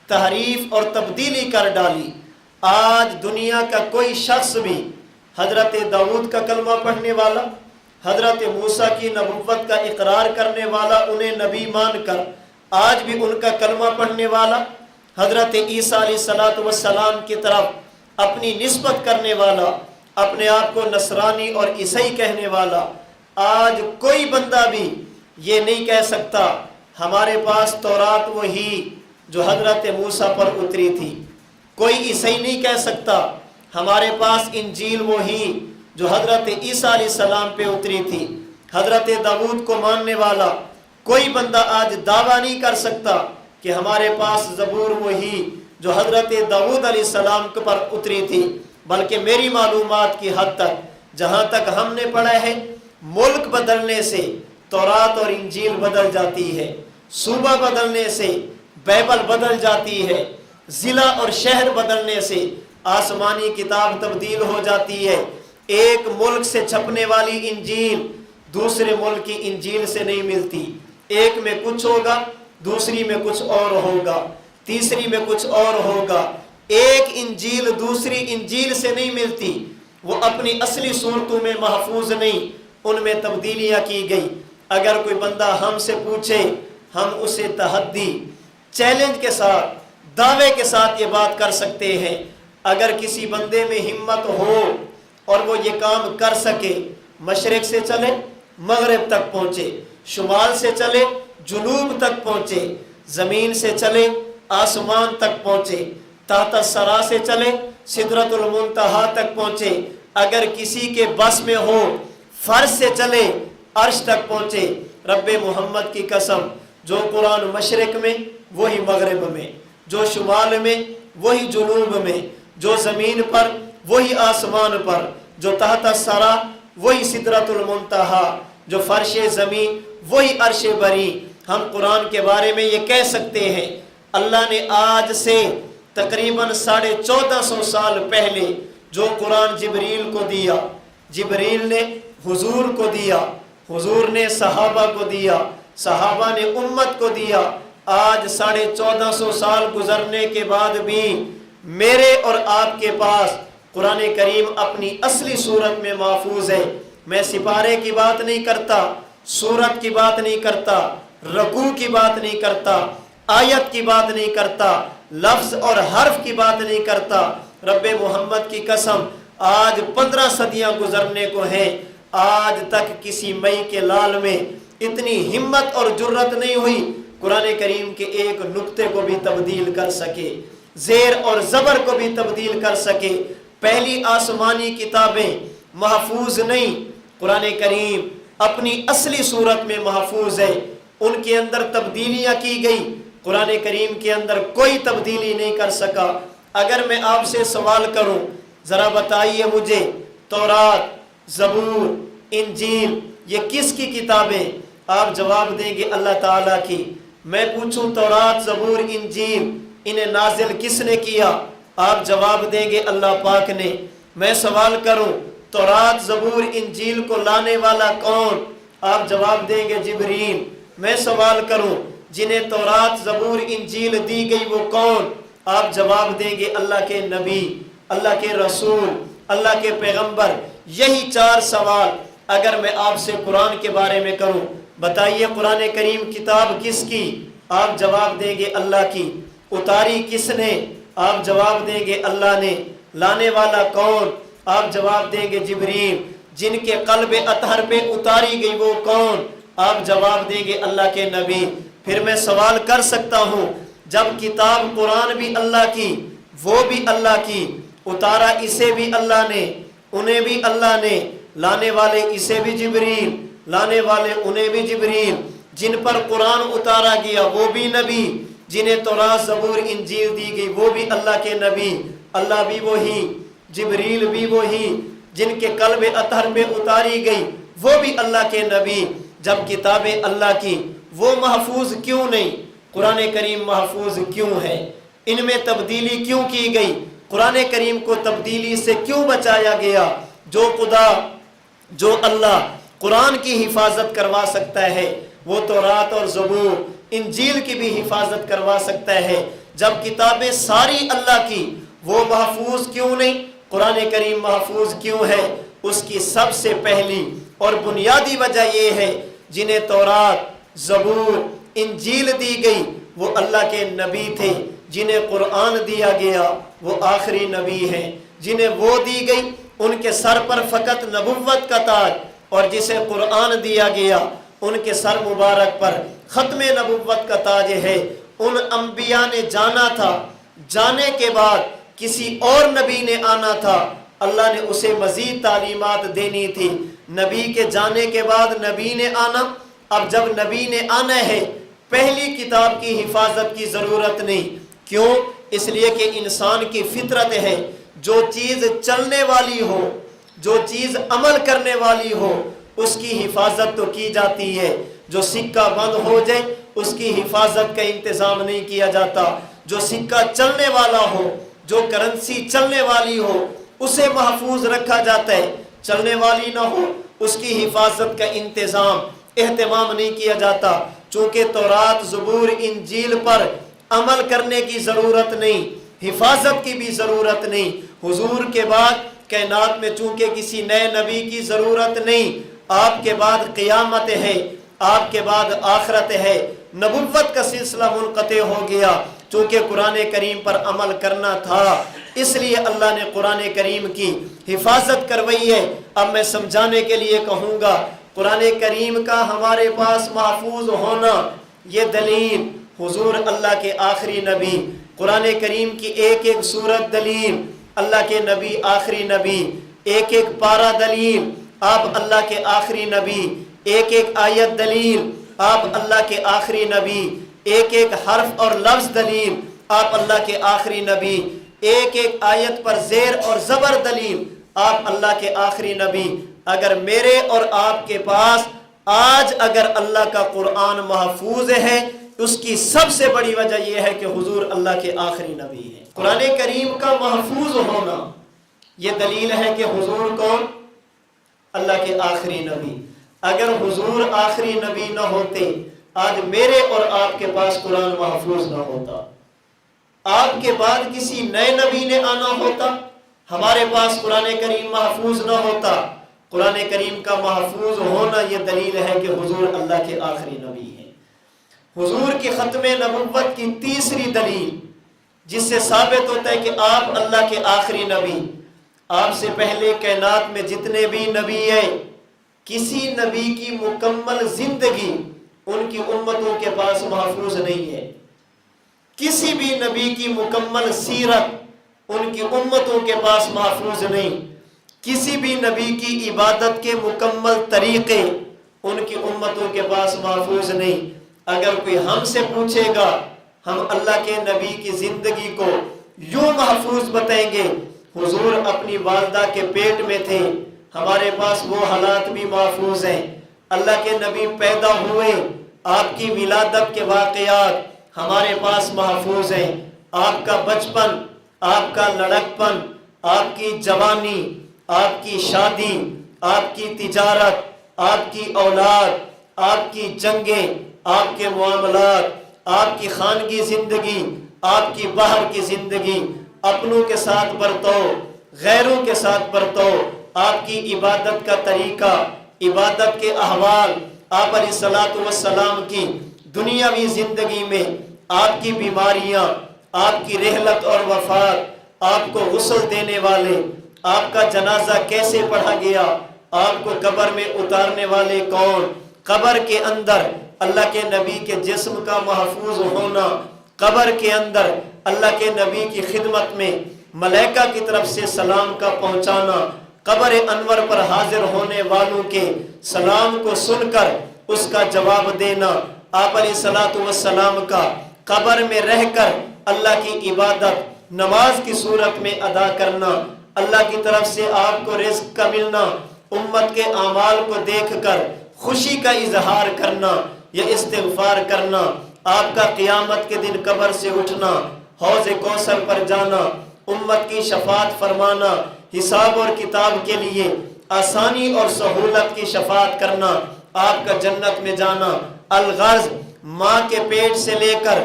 تحریف اور تبدیلی کر ڈالی۔ آج دنیا کا کوئی شخص بھی حضرت داؤد کا کلمہ پڑھنے والا، حضرت موسیٰ کی نبوت کا اقرار کرنے والا، انہیں نبی مان کر آج بھی ان کا کلمہ پڑھنے والا، حضرت عیسیٰ علیہ السلام کی طرف اپنی نسبت کرنے والا، اپنے آپ کو نصرانی اور عیسائی کہنے والا، آج کوئی بندہ بھی یہ نہیں کہہ سکتا ہمارے پاس تورات وہی جو حضرت موسیٰ پر اتری تھی۔ کوئی عیسائی نہیں کہہ سکتا ہمارے پاس انجیل وہی جو حضرت عیسیٰ علیہ السلام پہ اتری تھی۔ حضرت داؤد کو ماننے والا کوئی بندہ آج دعویٰ نہیں کر سکتا کہ ہمارے پاس زبور وہی جو حضرت داؤد علیہ السلام پر اتری تھی، بلکہ میری معلومات کی حد تک جہاں تک ہم نے پڑھا ہے، ملک بدلنے سے تورات اور انجیل بدل جاتی ہے، صوبہ بدلنے سے بائبل بدل جاتی ہے، ضلع اور شہر بدلنے سے آسمانی کتاب تبدیل ہو جاتی ہے۔ ایک ملک سے چھپنے والی انجیل دوسرے ملک کی انجیل سے نہیں ملتی، ایک میں کچھ ہوگا، دوسری میں کچھ اور ہوگا، تیسری میں کچھ اور ہوگا۔ ایک انجیل دوسری انجیل سے نہیں ملتی، وہ اپنی اصلی صورتوں میں محفوظ نہیں، ان میں تبدیلیاں کی گئی۔ اگر کوئی بندہ ہم سے پوچھے، ہم اسے تحدی، چیلنج کے ساتھ، دعوے کے ساتھ یہ بات کر سکتے ہیں۔ اگر کسی بندے میں ہمت ہو اور وہ یہ کام کر سکے، مشرق سے چلے مغرب تک پہنچے، شمال سے چلے جنوب تک پہنچے، زمین سے چلے آسمان تک پہنچے، تحت الثری سے چلے سدرۃ المنتہا تک پہنچے، اگر کسی کے بس میں ہو فرض سے چلے عرش تک پہنچے۔ رب محمد کی قسم، جو قرآن مشرق میں وہی مغرب میں، جو شمال میں وہی جنوب میں، جو زمین پر وہی آسمان پر، جو تحت الثری وہی سدرۃ المنتہا، جو فرش زمین وہی عرش بری۔ ہم قرآن کے بارے میں یہ کہہ سکتے ہیں، اللہ نے آج سے تقریباً 1450 سال پہلے جو قرآن جبریل کو دیا، جبریل نے حضور کو دیا، حضور نے صحابہ کو دیا، صحابہ نے امت کو دیا۔ آج 1450 سال گزرنے کے بعد بھی میرے اور آپ کے پاس قرآن کریم اپنی اصلی صورت میں محفوظ ہے۔ میں سپارے کی بات نہیں کرتا، سورت کی بات نہیں کرتا، رکوع کی بات نہیں کرتا، آیت کی بات نہیں کرتا، لفظ اور حرف کی بات نہیں کرتا۔ رب محمد کی قسم، آج 15 صدیاں گزرنے کو ہیں، آج تک کسی مئی کے لال میں اتنی ہمت اور جرت نہیں ہوئی قرآن کریم کے ایک نقطے کو بھی تبدیل کر سکے، زیر اور زبر کو بھی تبدیل کر سکے۔ پہلی آسمانی کتابیں محفوظ نہیں، قرآن کریم اپنی اصلی صورت میں محفوظ ہے، ان کے اندر تبدیلیاں کی گئی، قرآن کریم کے اندر کوئی تبدیلی نہیں کر سکا۔ اگر میں آپ سے سوال کروں، ذرا بتائیے مجھے تورات، زبور، انجیل یہ کس کی کتابیں؟ آپ جواب دیں گے اللہ تعالیٰ کی۔ میں پوچھوں تورات، زبور، انجیل انہیں نازل کس نے کیا؟ آپ جواب دیں گے اللہ پاک نے۔ میں سوال کروں تورات، زبور، انجیل کو لانے والا کون؟ آپ جواب دیں گے جبریل۔ میں سوال کروں جنہیں تورات، زبور، انجیل دی گئی وہ کون؟ آپ جواب دیں گے اللہ کے نبی، اللہ کے رسول، اللہ کے پیغمبر۔ یہی 4 سوال اگر میں آپ سے قرآن کے بارے میں کروں، بتائیے قرآن کریم کتاب کس کی؟ آپ جواب دیں گے اللہ کی۔ اتاری کس نے؟ آپ جواب دیں گے اللہ نے۔ لانے والا کون؟ آپ جواب دیں گے جبریل۔ جن کے قلب اطہر پہ اتاری گئی وہ کون؟ آپ جواب دیں گے اللہ کے نبی۔ پھر میں سوال کر سکتا ہوں، جب کتاب قرآن بھی اللہ کی، وہ بھی اللہ کی، اتارا اسے بھی اللہ نے، انہیں بھی اللہ نے، لانے والے اسے بھی جبریل، لانے والے انہیں بھی جبریل، جن پر قرآن اتارا گیا وہ بھی نبی، جنہیں تورات، زبور، انجیل دی گئی وہ بھی اللہ کے نبی، اللہ بھی وہی، جبریل بھی وہی، جن کے قلب اطہر میں اتاری گئی وہ بھی اللہ کے نبی۔ جب کتابیں اللہ کی، وہ محفوظ کیوں نہیں؟ قرآن کریم محفوظ کیوں ہے؟ ان میں تبدیلی کیوں کی گئی؟ قرآن کریم کو تبدیلی سے کیوں بچایا گیا؟ جو خدا، جو اللہ قرآن کی حفاظت کروا سکتا ہے، وہ تورات اور زبور، انجیل کی بھی حفاظت کروا سکتا ہے۔ جب کتابیں ساری اللہ کی، وہ محفوظ کیوں نہیں؟ قرآن کریم محفوظ کیوں ہے؟ اس کی سب سے پہلی اور بنیادی وجہ یہ ہے، جنہیں تورات، زبور، انجیل دی گئی وہ اللہ کے نبی تھے، جنہیں قرآن دیا گیا وہ آخری نبی ہیں۔ جنہیں وہ دی گئی ان کے سر پر فقط نبوت کا تاج، اور جسے قرآن دیا گیا ان کے سر مبارک پر ختم نبوت کا تاج ہے۔ ان انبیاء نے جانا تھا، جانے کے بعد کسی اور نبی نے آنا تھا، اللہ نے اسے مزید تعلیمات دینی تھی۔ نبی کے جانے کے بعد نبی نے آنا، اب جب نبی نے آنا ہے پہلی کتاب کی حفاظت کی ضرورت نہیں۔ کیوں؟ اس لیے کہ انسان کی فطرت ہے، جو چیز چلنے والی ہو، جو چیز عمل کرنے والی ہو اس کی حفاظت تو کی جاتی ہے۔ جو سکہ بند ہو جائے اس کی حفاظت کا انتظام نہیں کیا جاتا۔ جو سکہ چلنے والا ہو، جو کرنسی چلنے والی ہو اسے محفوظ رکھا جاتا ہے، چلنے والی نہ ہو اس کی حفاظت کا انتظام اہتمام نہیں کیا جاتا۔ چونکہ تورات، زبور، انجیل پر عمل کرنے کی ضرورت نہیں، حفاظت کی بھی ضرورت نہیں۔ حضور کے بعد کائنات میں چونکہ کسی نئے نبی کی ضرورت نہیں، آپ کے بعد قیامت ہے، آپ کے بعد آخرت ہے، نبوت کا سلسلہ منقطع ہو گیا۔ چونکہ قرآن کریم پر عمل کرنا تھا اس لیے اللہ نے قرآن کریم کی حفاظت کروائی ہے۔ اب میں سمجھانے کے لیے کہوں گا، قرآن کریم کا ہمارے پاس محفوظ ہونا یہ دلیل حضور اللہ کے آخری نبی، قرآن کریم کی ایک ایک سورت دلیل، اللہ کے نبی آخری نبی، ایک ایک پارہ دلیل، آپ اللہ کے آخری نبی، ایک ایک آیت دلیل، آپ اللہ کے آخری نبی، ایک ایک حرف اور لفظ دلیل، آپ اللہ کے آخری نبی، ایک ایک آیت پر زیر اور زبر دلیل، آپ اللہ کے آخری نبی۔ اگر میرے اور آپ کے پاس آج اگر اللہ کا قرآن محفوظ ہے اس کی سب سے بڑی وجہ یہ ہے کہ حضور اللہ کے آخری نبی ہے۔ قرآن کریم کا محفوظ ہونا یہ دلیل ہے کہ حضور کون؟ اللہ کے آخری نبی۔ اگر حضور آخری نبی نہ ہوتے آج میرے اور آپ کے پاس قرآن محفوظ نہ ہوتا، آپ کے بعد کسی نئے نبی نے آنا ہوتا، ہمارے پاس قرآن کریم محفوظ نہ ہوتا۔ قرآن کریم کا محفوظ ہونا یہ دلیل ہے کہ حضور اللہ کے آخری نبی ہے۔ حضور کی ختم نبوت کی تیسری دلیل جس سے ثابت ہوتا ہے کہ آپ اللہ کے آخری نبی، آپ سے پہلے کائنات میں جتنے بھی نبی ہیں کسی نبی کی مکمل زندگی ان کی امتوں کے پاس محفوظ نہیں ہے، کسی بھی نبی کی مکمل سیرت ان کی امتوں کے پاس محفوظ نہیں، کسی بھی نبی کی عبادت کے مکمل طریقے ان کی امتوں کے پاس محفوظ نہیں۔ اگر کوئی ہم سے پوچھے گا ہم اللہ کے نبی کی زندگی کو یوں محفوظ بتائیں گے، حضور اپنی والدہ کے پیٹ میں تھے، ہمارے پاس وہ حالات بھی محفوظ ہیں۔ اللہ کے نبی پیدا ہوئے، آپ کی ولادت کے واقعات ہمارے پاس محفوظ ہیں۔ آپ کا بچپن، آپ کا لڑکپن، آپ کی جوانی، آپ کی شادی، آپ کی تجارت، آپ کی اولاد، آپ کی جنگیں، آپ کے معاملات، آپ کی خانگی زندگی، آپ کی باہر کی زندگی، اپنوں کے ساتھ برتاؤ، غیروں کے ساتھ برتاؤ، آپ کی عبادت کا طریقہ، عبادت کے احوال، آپ علیہ الصلوۃ والسلام کی دنیاوی زندگی میں آپ کی بیماریاں، آپ کی رحلت اور وفات، آپ کو غسل دینے والے، آپ کا جنازہ کیسے پڑھا گیا، آپ کو قبر میں اتارنے والے کون، قبر کے اندر اللہ کے نبی کے جسم کا محفوظ ہونا، قبر کے اندر اللہ کے نبی کی خدمت میں ملائکہ کی طرف سے سلام کا پہنچانا، قبر انور پر حاضر ہونے والوں کے سلام کو سن کر اس کا جواب دینا، آپ علیہ الصلوۃ والسلام کا قبر میں رہ کر اللہ کی عبادت نماز کی صورت میں ادا کرنا، اللہ کی طرف سے آپ کو رزق کا ملنا، امت کے اعمال کو دیکھ کر خوشی کا اظہار کرنا یا استغفار کرنا، آپ کا قیامت کے دن قبر سے اٹھنا، حوض کوثر پر جانا، امت کی شفاعت فرمانا، حساب اور کتاب کے لیے آسانی اور سہولت کی شفاعت کرنا، آپ کا جنت میں جانا، الغرض ماں کے پیٹ سے لے کر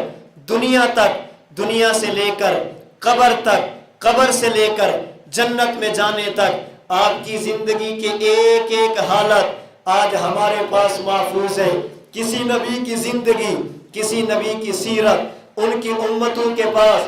دنیا تک، دنیا سے لے کر قبر تک، قبر سے لے کر جنت میں جانے تک آپ کی زندگی کے ایک ایک حالت آج ہمارے پاس محفوظ ہے۔ کسی نبی کی زندگی، کسی نبی کی سیرت ان کی امتوں کے پاس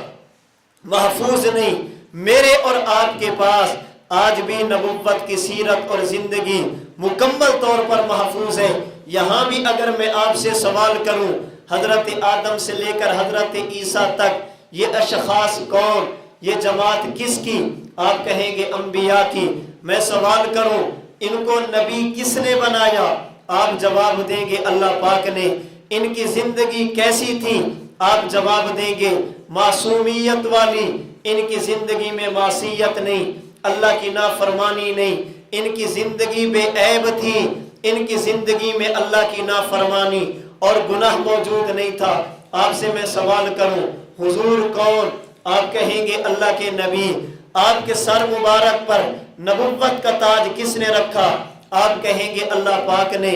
محفوظ نہیں۔ میرے اور آپ کے پاس آج بھی نبوت کی سیرت اور زندگی مکمل طور پر محفوظ ہے۔ یہاں بھی اگر میں آپ سے سوال کروں حضرت آدم سے لے کر حضرت عیسیٰ تک یہ اشخاص کون، یہ جماعت کس کی؟ آپ کہیں گے انبیاء کی۔ میں سوال کروں ان کو نبی کس نے بنایا؟ آپ جواب دیں گے اللہ پاک نے۔ ان کی زندگی کیسی تھی؟ آپ جواب دیں گے معصومیت والی۔ ان کی زندگی میں معصیت نہیں، اللہ کی نافرمانی نہیں، ان کی زندگی بے عیب تھی، ان کی زندگی میں اللہ کی نافرمانی اور گناہ موجود نہیں تھا۔ آپ سے میں سوال کروں حضور کون؟ آپ کہیں گے اللہ کے نبی۔ آپ کے سر مبارک پر نبوت کا تاج کس نے رکھا؟ آپ کہیں گے اللہ پاک نے۔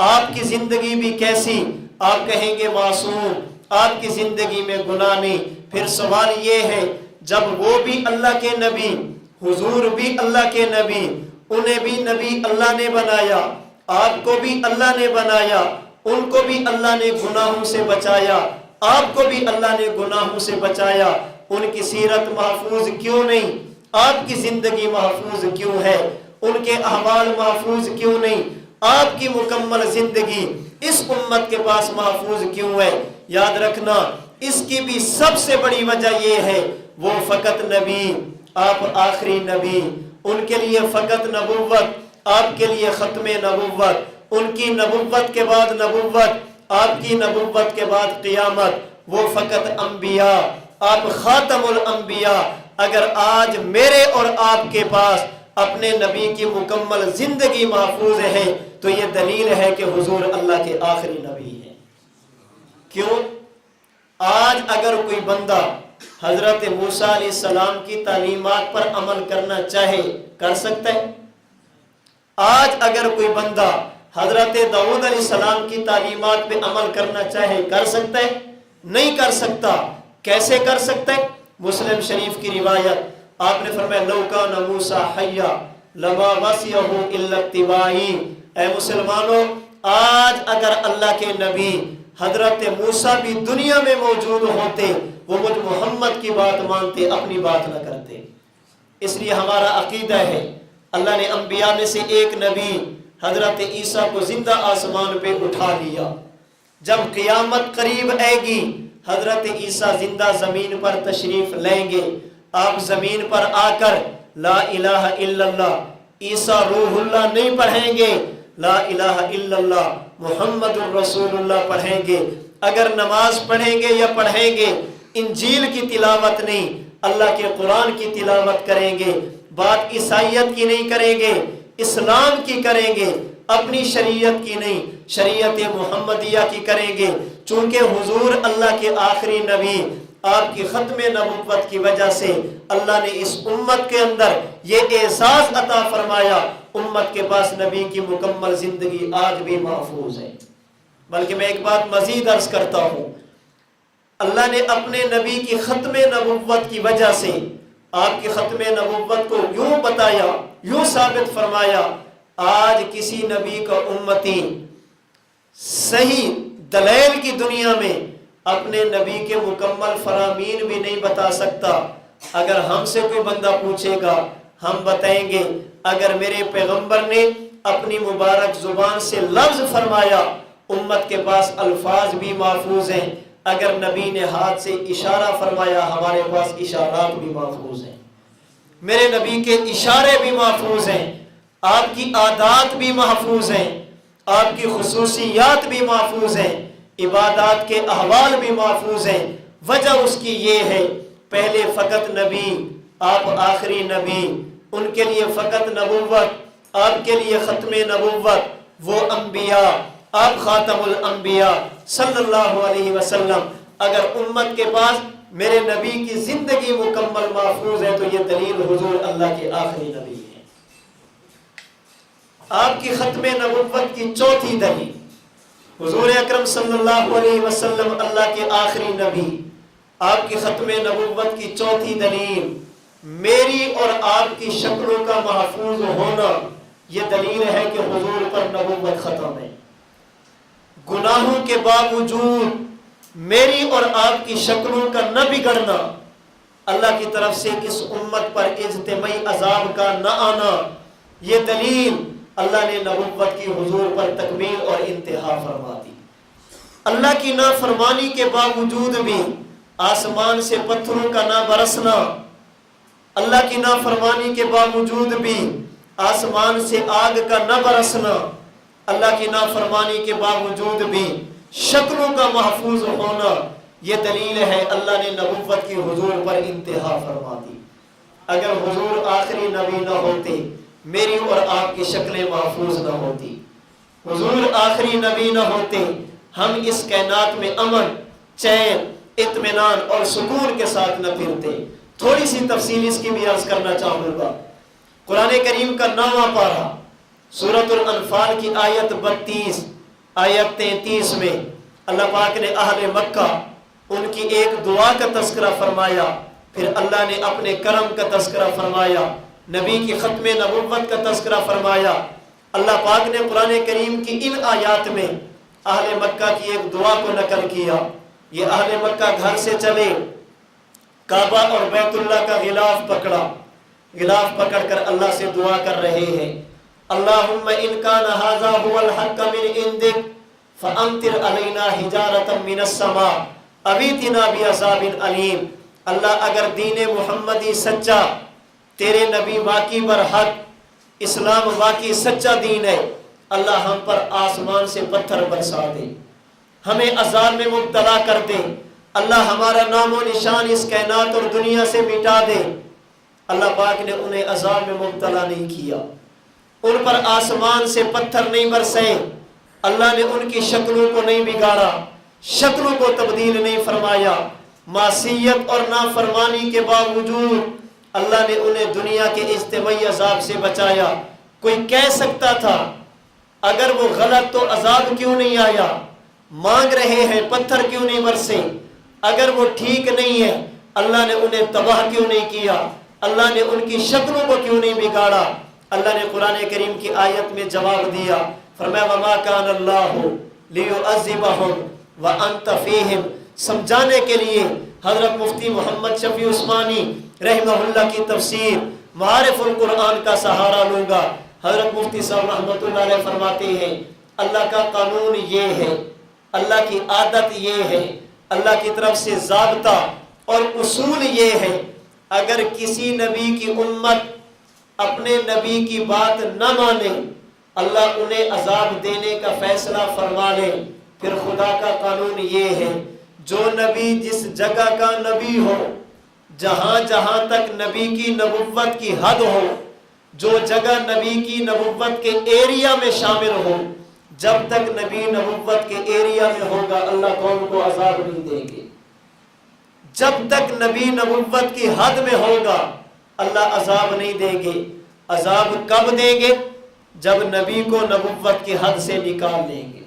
آپ کی زندگی بھی کیسی؟ آپ کہیں گے معصوم، آپ کی زندگی میں گناہ نہیں۔ پھر سوال یہ ہے جب وہ بھی اللہ کے نبی، حضور بھی اللہ کے نبی، انہیں بھی نبی اللہ نے بنایا، آپ کو بھی اللہ نے بنایا، ان کو بھی اللہ نے گناہوں سے بچایا، آپ کو بھی اللہ نے گناہوں سے بچایا، ان کی سیرت محفوظ کیوں نہیں؟ آپ کی زندگی محفوظ کیوں ہے؟ ان کے احوال محفوظ کیوں نہیں؟ آپ کی مکمل زندگی اس امت کے پاس محفوظ کیوں ہے؟ یاد رکھنا اس کی بھی سب سے بڑی وجہ یہ ہے وہ فقط نبی، آپ آخری نبی، ان کے لیے فقط نبوت، آپ کے لیے ختم نبوت، ان کی نبوت کے بعد نبوت، آپ کی نبوت کے بعد قیامت، وہ فقط انبیاء، آپ خاتم الانبیاء۔ اگر آج میرے اور آپ کے پاس اپنے نبی کی مکمل زندگی محفوظ ہے تو یہ دلیل ہے کہ حضور اللہ کے آخری نبی ہیں۔ کیوں؟ آج اگر کوئی بندہ حضرت موسیٰ علیہ السلام کی تعلیمات پر عمل کرنا چاہے کر سکتا ہے؟ آج اگر کوئی بندہ حضرت داؤد علیہ السلام کی تعلیمات پہ عمل کرنا چاہے کر سکتا ہے؟ نہیں کر سکتا۔ کیسے کر سکتا ہے؟ مسلم شریف کی روایت آپ نے فرمایا لو کان موسیٰ حیا لما وسعہ الا اتباعی۔ اے مسلمانوں آج اگر اللہ کے نبی حضرت موسیٰ بھی دنیا میں موجود ہوتے وہ مجھ محمد کی بات مانتے، اپنی بات نہ کرتے۔ اس لیے ہمارا عقیدہ ہے اللہ نے انبیاء میں سے ایک نبی حضرت عیسیٰ کو زندہ آسمان پہ اٹھا لیا۔ جب قیامت قریب آئے گی حضرت عیسیٰ زندہ زمین پر تشریف لیں گے۔ آپ زمین پر آ کر لا الہ الا اللہ عیسیٰ روح اللہ نہیں پڑھیں گے، لا الہ الا اللہ محمد الرسول اللہ پڑھیں گے۔ اگر نماز پڑھیں گے یا پڑھیں گے انجیل کی تلاوت نہیں، اللہ کے قرآن کی تلاوت کریں گے۔ بات عیسائیت کی نہیں کریں گے، اسلام کی کریں گے، اپنی شریعت کی نہیں، شریعت محمدیہ کی کریں گے۔ چونکہ حضور اللہ کے آخری نبی، آپ کی ختم نبوت کی وجہ سے اللہ نے اس امت کے اندر یہ اعزاز عطا فرمایا، امت کے پاس نبی کی مکمل زندگی آج بھی محفوظ ہے۔ بلکہ میں ایک بات مزید عرض کرتا ہوں، اللہ نے اپنے نبی کی ختم نبوت کی وجہ سے آپ کی ختم نبوت کو یوں بتایا، یوں ثابت فرمایا، آج کسی نبی کا امتی صحیح دلائل کی دنیا میں اپنے نبی کے مکمل فرامین بھی نہیں بتا سکتا۔ اگر ہم سے کوئی بندہ پوچھے گا ہم بتائیں گے اگر میرے پیغمبر نے اپنی مبارک زبان سے لفظ فرمایا امت کے پاس الفاظ بھی محفوظ ہیں، اگر نبی نے ہاتھ سے اشارہ فرمایا ہمارے پاس اشارات بھی محفوظ ہیں، میرے نبی کے اشارے بھی محفوظ ہیں، آپ کی عادات بھی محفوظ ہیں، آپ کی خصوصیات بھی محفوظ ہیں، عبادات کے احوال بھی محفوظ ہیں۔ وجہ اس کی یہ ہے پہلے فقط نبی، آپ آخری نبی، ان کے لیے فقط نبوت، آپ کے لیے ختم نبوت، وہ انبیاء، آپ خاتم الانبیاء صلی اللہ علیہ وسلم۔ اگر امت کے پاس میرے نبی کی زندگی مکمل محفوظ ہے تو یہ دلیل حضور اللہ کے آخری نبی ہے۔ آپ کی ختم نبوت کی چوتھی دلیل، حضور اکرم صلی اللہ علیہ وسلم اللہ کے آخری نبی، آپ کی ختم نبوت کی چوتھی دلیل میری اور آپ کی شکلوں کا محفوظ ہونا، یہ دلیل ہے کہ حضور پر نبوت ختم ہے۔ گناہوں کے باوجود میری اور آپ کی شکلوں کا نہ بگڑنا، اللہ کی طرف سے اس امت پر اجتماعی عذاب کا نہ آنا، یہ دلیل اللہ نے نبوت کی حضور پر تکمیل اور انتہا فرما دی۔ اللہ کی نافرمانی کے باوجود بھی آسمان سے پتھروں کا نہ برسنا، اللہ کی نافرمانی کے باوجود بھی آسمان سے آگ کا نہ برسنا، اللہ کی نافرمانی کے باوجود بھی شکلوں کا محفوظ ہونا، یہ دلیل ہے اللہ نے نبوت کی حضور پر انتہا فرما دی۔ اگر حضور آخری نبی نہ ہوتے، میری اور آپ کی شکلیں محفوظ نہ ہوتی، حضور آخری نبی نہ ہوتے، ہم اس کائنات میں امن، چین، اطمینان اور سکون کے ساتھ نہ پھرتے۔ تھوڑی سی تفصیل اس کی بھی عرض کرنا چاہوں گا۔ قرآن کریم کا 9واں پارہ سورۃ الانفال کی آیت 32 آیت 33 میں اللہ پاک نے اہل مکہ ان کی ایک دعا کا تذکرہ فرمایا، پھر اللہ نے اپنے کرم کا تذکرہ فرمایا، نبی کی ختم نبوت کا تذکرہ فرمایا۔ اللہ پاک نے قرآن کریم کی ان آیات میں اہل مکہ کی ایک دعا کو نقل کیا۔ یہ اہل مکہ گھر سے چلے، کعبہ اور بیت اللہ کا غلاف پکڑا، غلاف پکڑ کر اللہ سے دعا کر رہے ہیں، اللہم ان کان ھذا ھو الحق من عندک فامطر علینا حجارۃ من السماء او ائتنا بعذاب علیم۔ اللہ اگر دین محمدی سچا، تیرے نبی واقعی برحق، اسلام واقعی سچا دین ہے، اللہ ہم پر آسمان سے پتھر برسا دے، ہمیں عذاب میں مبتلا کر دے، اللہ ہمارا نام و نشان اس کائنات اور دنیا سے مٹا دے۔ اللہ پاک نے انہیں عذاب میں مبتلا نہیں کیا، ان پر آسمان سے پتھر نہیں برسے، اللہ نے ان کی شکلوں کو نہیں بگاڑا، شکلوں کو تبدیل نہیں فرمایا، معصیت اور نافرمانی کے باوجود اللہ نے انہیں دنیا کے اجتماعی عذاب سے بچایا۔ کوئی کہہ سکتا تھا اگر وہ غلط تو عذاب کیوں نہیں آیا، مانگ رہے ہیں پتھر کیوں نہیں برسے، اگر وہ ٹھیک نہیں ہے اللہ نے انہیں تباہ کیوں نہیں کیا، اللہ نے ان کی شکلوں کو کیوں نہیں بگاڑا؟ اللہ نے قرآن کریم کی آیت میں جواب دیا، فرمایا وما کان اللہ لیعذبہم وانت فیہم، سمجھانے کے لیے حضرت مفتی محمد شفیع عثمانی رحمہ اللہ کی تفسیر معارف القرآن کا سہارا لوں گا۔ حضرت مفتی صاحب رحمۃ اللہ علیہ فرماتے ہیں اللہ کا قانون یہ ہے، اللہ کی عادت یہ ہے، اللہ کی طرف سے ضابطہ اور اصول یہ ہے، اگر کسی نبی کی امت اپنے نبی کی بات نہ مانے، اللہ انہیں عذاب دینے کا فیصلہ فرما لے، پھر خدا کا قانون یہ ہے جو نبی جس جگہ کا نبی ہو، جہاں جہاں تک نبی کی نبوت کی حد ہو، جو جگہ نبی کی نبوت کے ایریا میں شامل ہو، جب تک نبی نبوت کے ایریا میں ہوگا اللہ قوم کو عذاب نہیں دیں گے۔ جب تک نبی نبوت کی حد میں ہوگا اللہ عذاب نہیں دیں گے۔ عذاب کب دیں گے؟ جب نبی کو نبوت کی حد سے نکال لیں گے۔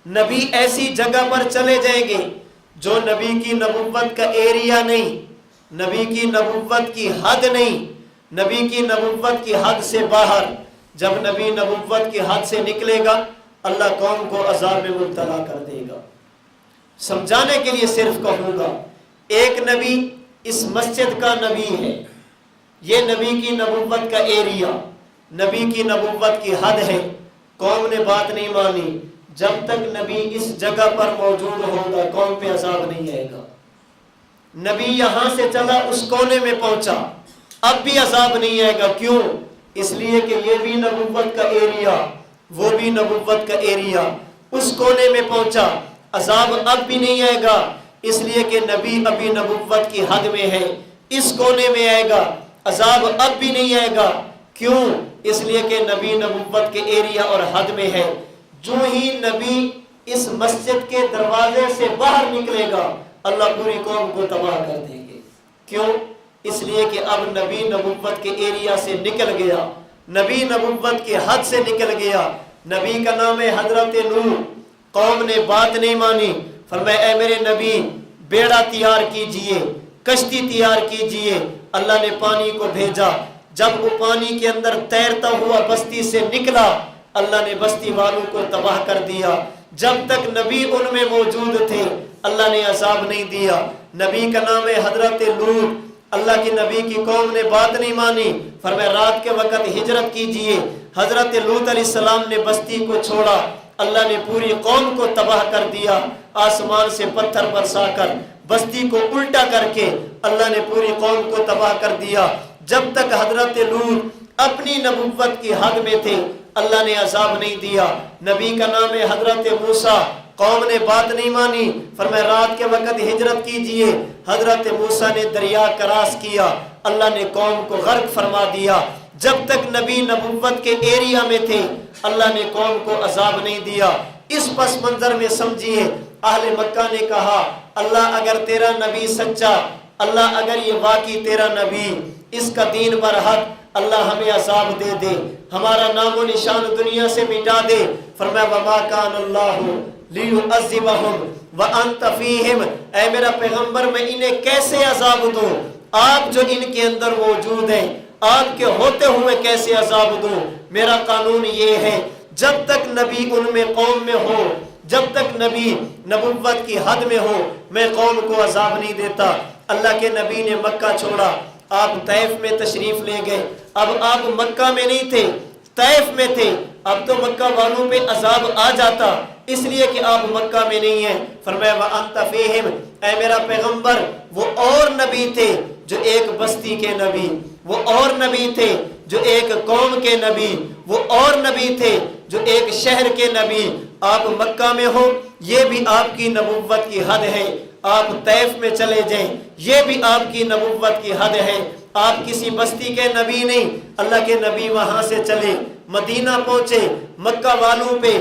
نبی ایسی جگہ پر چلے جائیں گے جو نبی کی نبوت کا ایریا نہیں، نبی کی نبوت کی حد نہیں، نبی کی نبوت کی حد سے باہر۔ جب نبی نبوت کی حد سے نکلے گا اللہ قوم کو عذاب میں مبتلا کر دے گا۔ سمجھانے کے لیے صرف کہوں گا، ایک نبی اس مسجد کا نبی ہے، یہ نبی کی نبوت کا ایریا، نبی کی نبوت کی حد ہے، قوم نے بات نہیں مانی، جب تک نبی اس جگہ پر موجود ہوگا قوم پہ عذاب نہیں آئے گا۔ نبی یہاں سے چلا اس کونے میں پہنچا، اب بھی عذاب نہیں آئے گا۔ کیوں؟ اس لیے کہ یہ بھی نبوت کا ایریا، وہ بھی نبوت کا ایریا، اس کونے میں پہنچا، عذاب اب بھی نہیں آئے گا، اس لیے کہ نبی ابھی نبوت کی حد میں ہے، اس کونے میں آئے گا، عذاب اب بھی نہیں آئے گا۔ کیوں؟ اس لیے کہ نبی نبوت کے ایریا اور حد میں ہے۔ جو ہی نبی اس مسجد کے دروازے سے باہر نکلے گا اللہ پوری قوم کو تباہ کر دیں گے۔ کیوں؟ اس لیے کہ اب نبی نبوت کے ایریا سے نکل گیا، نبی نبوت کی حد سے نکل گیا۔ نبی کا نام ہے حضرت نوح، قوم نے بات نہیں مانی، فرمایا اے میرے نبی بیڑا تیار کیجئے، کشتی تیار کیجئے۔ اللہ نے پانی کو بھیجا، جب وہ پانی کے اندر تیرتا ہوا بستی سے نکلا اللہ نے بستی والوں کو تباہ کر دیا۔ جب تک نبی ان میں موجود تھے اللہ نے عذاب نہیں دیا۔ نبی کا نام ہے حضرت لوط، اللہ کے نبی کی قوم نے بات نہیں مانی، فرمایا رات کے وقت ہجرت کیجئے۔ حضرت لوط علیہ السلام نے بستی کو چھوڑا، اللہ نے پوری قوم کو تباہ کر دیا، آسمان سے پتھر برسا کر بستی کو الٹا کر کے اللہ نے پوری قوم کو تباہ کر دیا۔ جب تک حضرت لوط اپنی نبوت کی حد میں تھے اللہ نے عذاب نہیں دیا۔ نبی کا نام ہے حضرت موسیٰ، قوم نے بات نہیں مانی، فرمایا رات کے وقت ہجرت کیجئے۔ حضرت موسیٰ نے دریا کراس کیا، اللہ نے قوم کو غرق فرما دیا۔ جب تک نبی نبوت کے ایریا میں تھے اللہ نے قوم کو عذاب نہیں دیا۔ اس پس منظر میں سمجھیے اہل مکہ نے کہا اللہ اگر تیرا نبی سچا، اللہ اگر یہ واقعی تیرا نبی، اس کا دین برحق، اللہ ہمیں عذاب دے دے، ہمارا نام و نشان دنیا سے مٹا دے۔ فرمایا وما کان اللہ لیعذبہم وانت فیہم، اے میرا پیغمبر میں انہیں کیسے عذاب دوں، آپ جو ان کے اندر موجود ہیں آپ کے ہوتے ہوئے کیسے عذاب دوں۔ میرا قانون یہ ہے جب تک نبی ان میں قوم میں ہو، جب تک نبی نبوت کی حد میں ہو میں قوم کو عذاب نہیں دیتا۔ اللہ کے نبی نے مکہ چھوڑا، آپ طائف میں تشریف لے گئے۔ اب آپ مکہ میں نہیں تھے، طائف میں تھے، اب تو مکہ والوں پہ عذاب آ جاتا، اس لیے کہ آپ مکہ میں نہیں ہیں۔ فرمایا وَأَنْتَ فِيهِمْ، اے میرا پیغمبر وہ اور نبی تھے جو ایک بستی کے نبی، وہ اور نبی تھے جو ایک قوم کے نبی، وہ اور نبی تھے جو ایک شہر کے نبی۔ آپ مکہ میں ہو یہ بھی آپ کی نبوت کی حد ہے، آپ طائف میں چلے جائیں یہ بھی آپ کی نبوت کی حد ہے۔ آپ کسی بستی کے نبی نہیں، اللہ کے نبی وہاں سے چلے مدینہ پہنچے، مکہ والوں پہ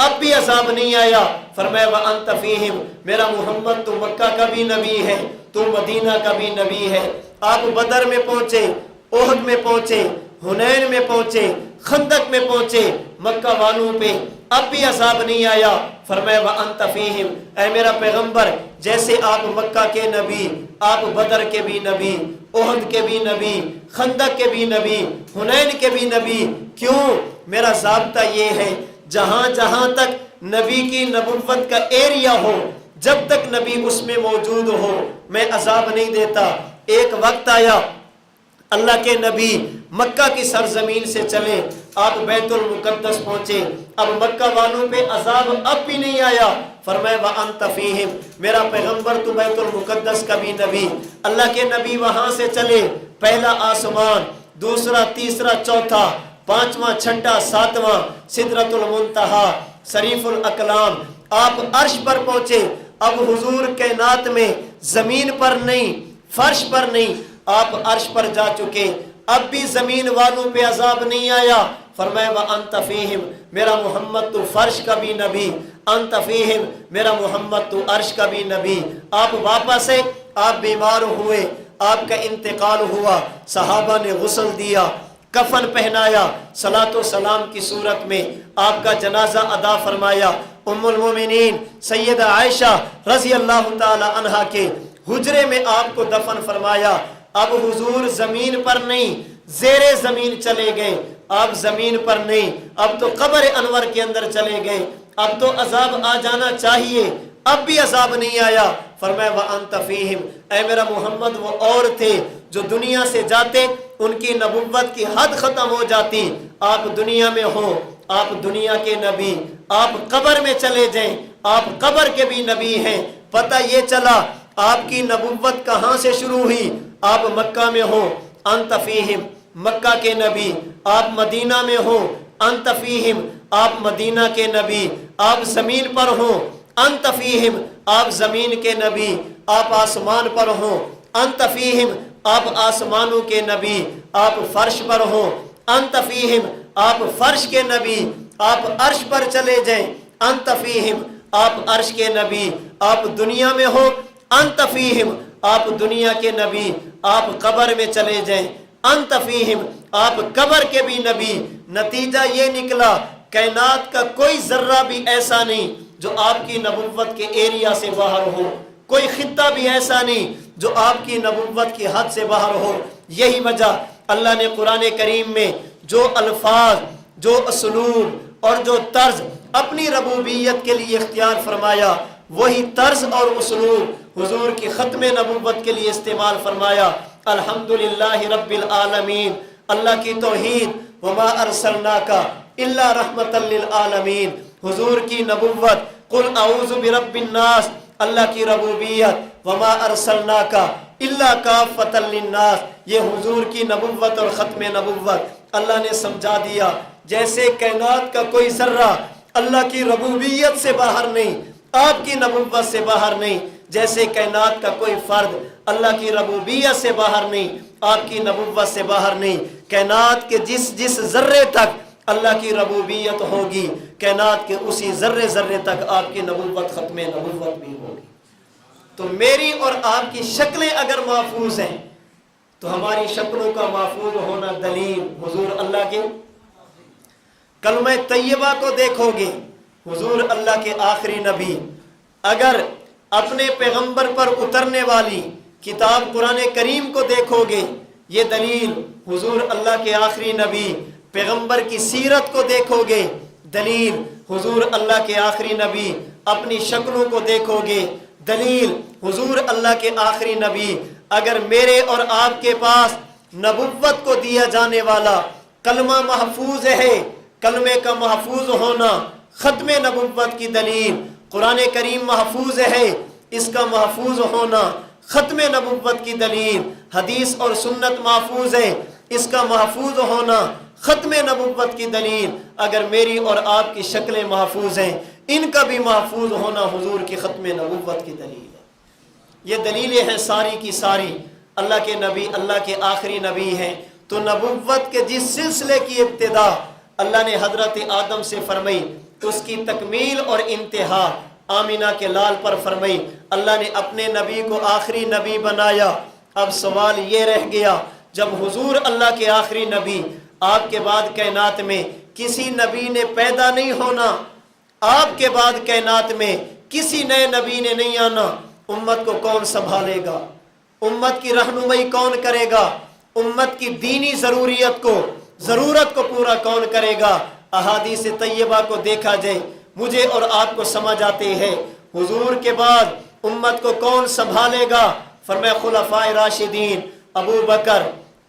اب بھی عذاب نہیں آیا۔ فرمایا وَأَنْتَ فِيهِمْ، میرا محمد تو مکہ کا بھی نبی ہے، تو مدینہ کا بھی نبی ہے۔ آپ بدر میں پہنچے، احد میں پہنچے، حنین میں پہنچے، خندق میں پہنچے، مکہ والوں پہ اب بھی عذاب نہیں آیا۔ فرمایا وَأَنْتَ فِيهِمْ، اے میرا پیغمبر جیسے آپ مکہ کے نبی، آپ بدر کے بھی نبی، احد کے بھی نبی، خندق کے بھی نبی، حنین کے بھی نبی۔ کیوں؟ میرا ضابطہ یہ ہے جہاں جہاں تک نبی کی نبوت کا ایریا ہو، جب تک نبی اس میں موجود ہو میں عذاب نہیں دیتا۔ ایک وقت آیا اللہ کے نبی مکہ کی سرزمین سے چلے، آپ بیت المقدس پہنچے، اب مکہ والوں پہ عذاب اب بھی نہیں آیا۔ فرمایا وَأَنْتَ فِيهِمْ، میرا پیغمبر تو بیت المقدس کا بھی نبی۔ اللہ کے نبی وہاں سے چلے، پہلا آسمان، دوسرا، تیسرا، چوتھا، پانچواں، چھٹا، ساتواں، سدرۃ المنتہا، شریف الاقلام، آپ عرش پر پہنچے۔ اب حضور کائنات میں زمین پر نہیں، فرش پر نہیں، آپ عرش پر جا چکے، اب بھی زمین والوں پہ عذاب نہیں آیا۔ فرمایا وَأَنْتَ فِيهِمْ، میرا محمد تو فرش کا بھی نبی، أَنْتَ فِيهِمْ، میرا محمد تو عرش کا بھی نبی۔ آپ واپس ہے، آپ بیمار ہوئے، آپ کا انتقال ہوا، صحابہ نے غسل دیا، کفن پہنایا، صلاۃ و سلام کی صورت میں آپ کا جنازہ ادا فرمایا۔ ام المومنین سیدہ عائشہ رضی اللہ تعالی عنہا کے حجرے میں آپ کو دفن فرمایا۔ اب حضور زمین پر نہیں زیر زمین چلے گئے، آپ زمین پر نہیں، اب تو قبر انور کے اندر چلے گئے، اب تو عذاب آ جانا چاہیے، اب بھی عذاب نہیں آیا۔ فرمایا وَأَنْتَ فِيهِمْ، اے میرا محمد وہ اور تھے جو دنیا سے جاتے ان کی نبوت کی حد ختم ہو جاتی، آپ دنیا میں ہو، آپ دنیا کے نبی، آپ قبر میں چلے جائیں، آپ قبر کے بھی نبی ہیں۔ پتہ یہ چلا آپ کی نبوت کہاں سے شروع ہوئی، آپ مکہ میں ہو، أَنْتَ فِيهِمْ، مکہ کے نبی، آپ مدینہ میں ہو، أَنْتَ فِيهِمْ، آپ مدینہ کے نبی، آپ زمین پر ہو، أَنْتَ فِيهِمْ، آپ زمین کے نبی، آپ آسمان پر ہو، أَنْتَ فِيهِمْ، آپ آسمانوں کے نبی، آپ فرش پر ہو، أَنْتَ فِيهِمْ، آپ فرش کے نبی، آپ عرش پر چلے جائیں، أَنْتَ فِيهِمْ، آپ عرش کے نبی، آپ دنیا میں ہو، أَنْتَ فِيهِمْ، آپ دنیا کے نبی، آپ قبر میں چلے جائیں، أَنْتَ فِيهِمْ، آپ قبر کے بھی نبی۔ نتیجہ یہ نکلا کائنات کا کوئی ذرہ بھی ایسا نہیں جو آپ کی نبوت کے ایریا سے باہر ہو، کوئی خطہ بھی ایسا نہیں جو آپ کی نبوت کی حد سے باہر ہو۔ یہی وجہ اللہ نے قرآن کریم میں جو الفاظ، جو اسلوب اور جو طرز اپنی ربوبیت کے لیے اختیار فرمایا وہی طرز اور اسلوب حضور کی ختم نبوت کے لیے استعمال فرمایا۔ الحمدللہ رب العالمین، اللہ کی توحید، وما ارسلناک الا رحمتا للعالمین، حضور کی نبوت، قل اعوذ برب الناس، اللہ کی ربوبیت، وما ارسلناک الا کافۃ للناس، یہ حضور کی نبوت اور ختم نبوت اللہ نے سمجھا دیا۔ جیسے کائنات کا کوئی ذرہ اللہ کی ربوبیت سے باہر نہیں، آپ کی نبوت سے باہر نہیں، جیسے کائنات کا کوئی فرد اللہ کی ربوبیت سے باہر نہیں، آپ کی نبوت سے باہر نہیں، کائنات کے جس ذرے تک اللہ کی ربوبیت ہوگی، کائنات کے اسی ذرے تک آپ کی نبوت ختم نبوت بھی ہوگی۔ تو میری اور آپ کی شکلیں اگر محفوظ ہیں تو ہماری شکلوں کا محفوظ ہونا دلیل حضور اللہ کے کلمہ طیبہ کو دیکھو گے، حضور اللہ کے آخری نبی، اگر اپنے پیغمبر پر اترنے والی کتاب قرآن کریم کو دیکھو گے، یہ دلیل حضور اللہ کے آخری نبی پیغمبر کی سیرت کو دیکھو گے، دلیل حضور اللہ کے آخری نبی اپنی شکلوں کو دیکھو گے، دلیل حضور اللہ کے آخری نبی اگر میرے اور آپ کے پاس نبوت کو دیا جانے والا کلمہ محفوظ ہے، کلمے کا محفوظ ہونا ختم نبوت کی دلیل، قرآن کریم محفوظ ہے، اس کا محفوظ ہونا ختم نبوت کی دلیل، حدیث اور سنت محفوظ ہے، اس کا محفوظ ہونا ختم نبوت کی دلیل، اگر میری اور آپ کی شکلیں محفوظ ہیں ان کا بھی محفوظ ہونا حضور کی ختم نبوت کی دلیل ہے۔ یہ دلیلیں ہیں ساری کی ساری اللہ کے نبی، اللہ کے آخری نبی ہیں۔ تو نبوت کے جس سلسلے کی ابتدا اللہ نے حضرت آدم سے فرمائی، اس کی تکمیل اور انتہا آمینہ کے لال پر فرمائی۔ اللہ نے اپنے نبی کو آخری نبی بنایا۔ اب سوال یہ رہ گیا، جب حضور اللہ کے آخری نبی، آپ کے بعد کائنات میں کسی نبی نے پیدا نہیں ہونا، آپ کے بعد کائنات میں کسی نئے نبی نے نہیں آنا، امت کو کون سنبھالے گا؟ امت کی رہنمائی کون کرے گا؟ امت کی دینی ضرورت کو پورا کون کرے گا؟ احادیث طیبہ کو دیکھا جائے، مجھے اور آپ کو سمجھ آتے ہیں حضور کے بعد امت کو کون سنبھالے گا؟ فرمایا خلفائے راشدین ابو بکر،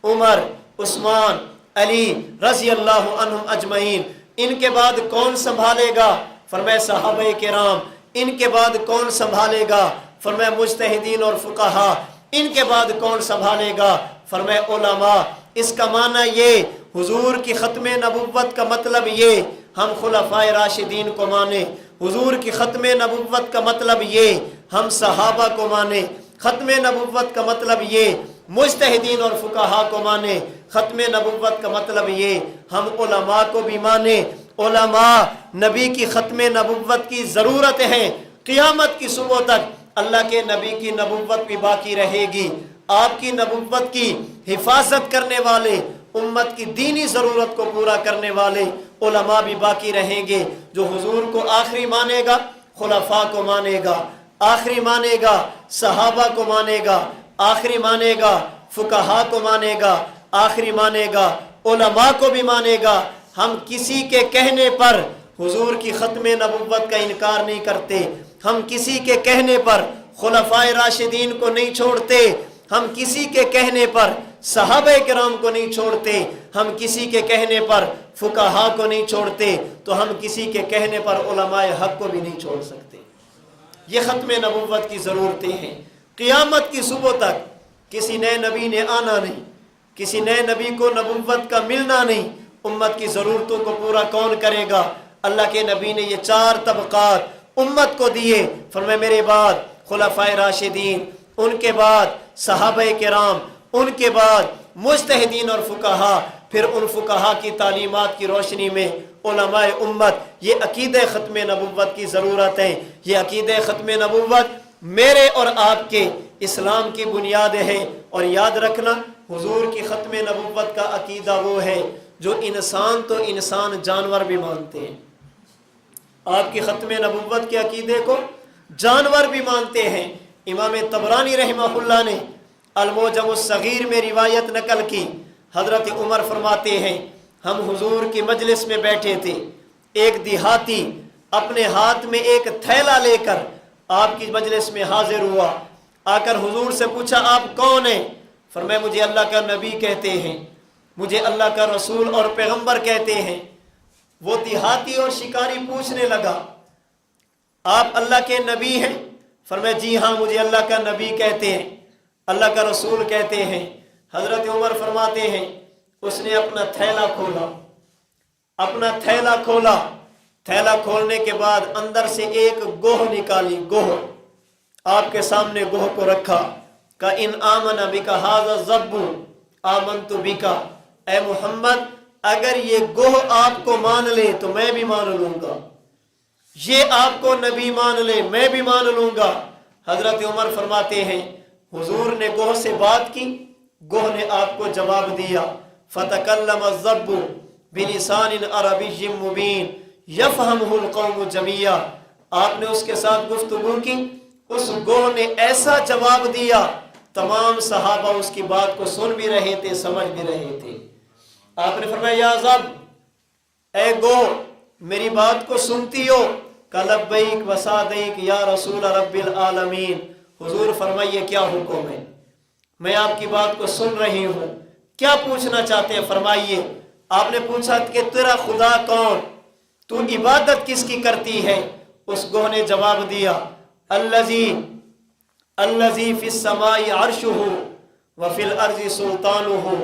عمر، عثمان، علی رضی اللہ عنہم اجمعین۔ ان کے بعد کون سنبھالے گا؟ فرمایا صحابہ کرام۔ ان کے بعد کون سنبھالے گا؟ فرمایا مجتہدین اور فقہا۔ ان کے بعد کون سنبھالے گا؟ فرمایا علماء۔ اس کا معنی یہ، حضور کی ختم نبوت کا مطلب یہ ہم خلفائے راشدین کو مانیں، حضور کی ختم نبوت کا مطلب یہ ہم صحابہ کو مانیں، ختم نبوت کا مطلب یہ مجتہدین اور فقہا کو مانیں، ختم نبوت کا مطلب یہ ہم علماء کو بھی مانیں۔ علماء نبی کی ختم نبوت کی ضرورت ہے، قیامت کی صبح تک اللہ کے نبی کی نبوت بھی باقی رہے گی، آپ کی نبوت کی حفاظت کرنے والے، امت کی دینی ضرورت کو پورا کرنے والے علماء بھی باقی رہیں گے۔ جو حضور کو آخری مانے گا خلفاء کو مانے گا، آخری مانے گا صحابہ کو مانے گا، آخری مانے گا فقہا کو مانے گا، آخری مانے گا علماء کو بھی مانے گا۔ ہم کسی کے کہنے پر حضور کی ختم نبوت کا انکار نہیں کرتے، ہم کسی کے کہنے پر خلفائے راشدین کو نہیں چھوڑتے، ہم کسی کے کہنے پر صحابہ کرام کو نہیں چھوڑتے، ہم کسی کے کہنے پر فقہا کو نہیں چھوڑتے، تو ہم کسی کے کہنے پر علماء حق کو بھی نہیں چھوڑ سکتے۔ یہ ختم نبوت کی ضرورتیں ہیں۔ قیامت کی صبح تک کسی نئے نبی نے آنا نہیں، کسی نئے نبی کو نبوت کا ملنا نہیں۔ امت کی ضرورتوں کو پورا کون کرے گا؟ اللہ کے نبی نے یہ 4 طبقات امت کو دیے۔ فرمایا میرے بعد خلفائے راشدین، ان کے بعد صحابہ کرام، ان کے بعد مجتہدین اور فقہا، پھر ان فقہا کی تعلیمات کی روشنی میں علماء امت۔ یہ عقیدہ ختم نبوت کی ضرورت ہے۔ یہ عقیدہ ختم نبوت میرے اور آپ کے اسلام کی بنیاد ہے۔ اور یاد رکھنا، حضور کی ختم نبوت کا عقیدہ وہ ہے جو انسان تو انسان جانور بھی مانتے ہیں۔ آپ کی ختم نبوت کے عقیدے کو جانور بھی مانتے ہیں۔ امام طبرانی رحمہ اللہ نے المعجم الصغیر میں روایت نقل کی، حضرت عمر فرماتے ہیں ہم حضور کی مجلس میں بیٹھے تھے، ایک دیہاتی اپنے ہاتھ میں ایک تھیلا لے کر آپ کی مجلس میں حاضر ہوا، آ کر حضور سے پوچھا آپ کون ہیں؟ فرمایا مجھے اللہ کا نبی کہتے ہیں، مجھے اللہ کا رسول اور پیغمبر کہتے ہیں۔ وہ دیہاتی اور شکاری پوچھنے لگا آپ اللہ کے نبی ہیں؟ فرمایا جی ہاں، مجھے اللہ کا نبی کہتے ہیں، اللہ کا رسول کہتے ہیں۔ حضرت عمر فرماتے ہیں اس نے اپنا تھیلا کھولا، اپنا تھیلا کھولا، تھیلا کھولنے کے بعد اندر سے ایک گوہ نکالی، گوہ آپ کے سامنے گوہ کو رکھا، کہ ان آمن بکا ھذا الذب آمنت بکا، اے محمد اگر یہ گوہ آپ کو مان لے تو میں بھی مان لوں گا، یہ آپ کو نبی مان لے میں بھی مان لوں گا۔ حضرت عمر فرماتے ہیں حضور نے گوہ سے بات کی، گوہ نے آپ کو جواب دیا، فتکلم الذب بلسان عربی مبین یفہمہ القوم جمیعا، آپ نے اس کے ساتھ گفتگو کی، اس گوہ نے ایسا جواب دیا تمام صحابہ اس کی بات کو سن بھی رہے تھے، سمجھ بھی رہے تھے۔ آپ نے فرمایا یا ذب، اے گوہ میری بات کو سنتی ہو؟ کہ لبیک و صادیک یا رسول رب العالمین، حضور فرمائیے کیا حکم ہے؟ میں آپ کی بات کو سن رہی ہوں، کیا پوچھنا چاہتے ہیں فرمائیے۔ آپ نے پوچھا کہ تیرا خدا کون، تو عبادت کس کی کرتی ہے؟ اس گوہ نے جواب دیا الذی فی السماء عرشہ وفی الارض سلطانہ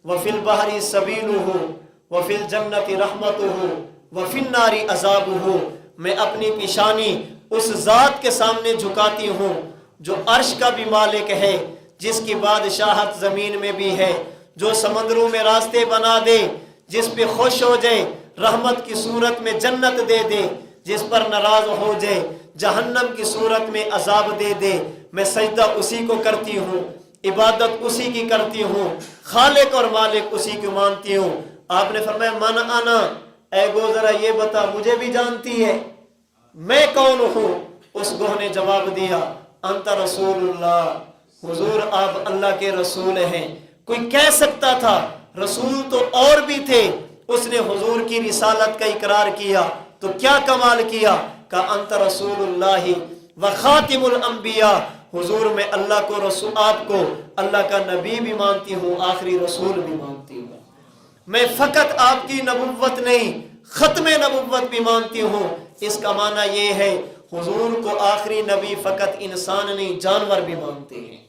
وفی البحر سبیلہ وفی الجنت رحمتہ وفی النار عذابہ، میں اپنی پیشانی اس ذات کے سامنے جھکاتی ہوں جو عرش کا بھی مالک ہے، جس کی بادشاہت زمین میں بھی ہے، جو سمندروں میں راستے بنا دے، جس پہ خوش ہو جائے رحمت کی صورت میں جنت دے دے، جس پر ناراض ہو جائے جہنم کی صورت میں عذاب دے دے۔ میں سجدہ اسی کو کرتی ہوں، عبادت اسی کی کرتی ہوں، خالق اور مالک اسی کو مانتی ہوں۔ آپ نے فرمایا من انا، اے گو ذرا یہ بتا مجھے بھی جانتی ہے میں کون ہوں؟ اس گوہ نے جواب دیا انت رسول اللہ، حضور آپ اللہ کے رسول ہیں۔ کوئی کہہ سکتا تھا رسول تو اور بھی تھے، اس نے حضور کی رسالت کا اقرار کیا تو کیا کمال کیا، کہ انت رسول اللہ و خاتم الانبیاء، حضور میں اللہ کو رسول، آپ کو اللہ کا نبی بھی مانتی ہوں، آخری رسول بھی مانتی ہوں۔ میں فقط آپ کی نبوت نہیں ختم نبوت بھی مانتی ہوں۔ اس کا معنی یہ ہے حضور کو آخری نبی فقط انسان نہیں جانور بھی مانتے ہیں۔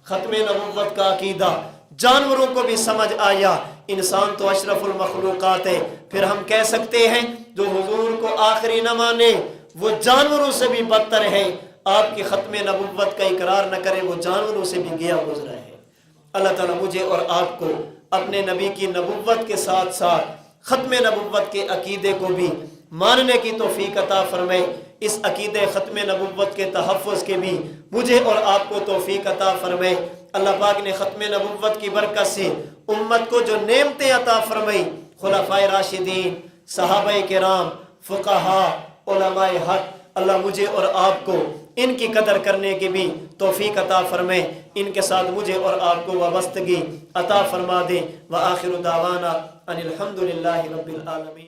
ختم نبوت کا عقیدہ جانوروں کو بھی سمجھ آیا، انسان تو اشرف المخلوقات ہے، پھر ہم کہہ سکتے ہیں جو حضور کو آخری نہ مانے وہ جانوروں سے بھی بدتر ہے، آپ کی ختم نبوت کا اقرار نہ کرے وہ جانوروں سے بھی گیا گزرا ہے۔ اللہ تعالیٰ مجھے اور آپ کو اپنے نبی کی نبوت کے ساتھ ساتھ ختم نبوت کے عقیدے کو بھی ماننے کی توفیق عطا فرمائے، اس عقیدے ختم نبوت کے تحفظ کے بھی مجھے اور آپ کو توفیق عطا فرمائے۔ اللہ پاک نے ختم نبوت کی برکت سے امت کو جو نعمتیں عطا فرمائی، خلفائے راشدین، صحابہ کرام، فقہاء، علماء حق، اللہ مجھے اور آپ کو ان کی قدر کرنے کی بھی توفیق عطا فرمائے، ان کے ساتھ مجھے اور آپ کو وابستگی عطا فرما دے۔ وآخر دعوانا ان الحمد للہ رب العالمین۔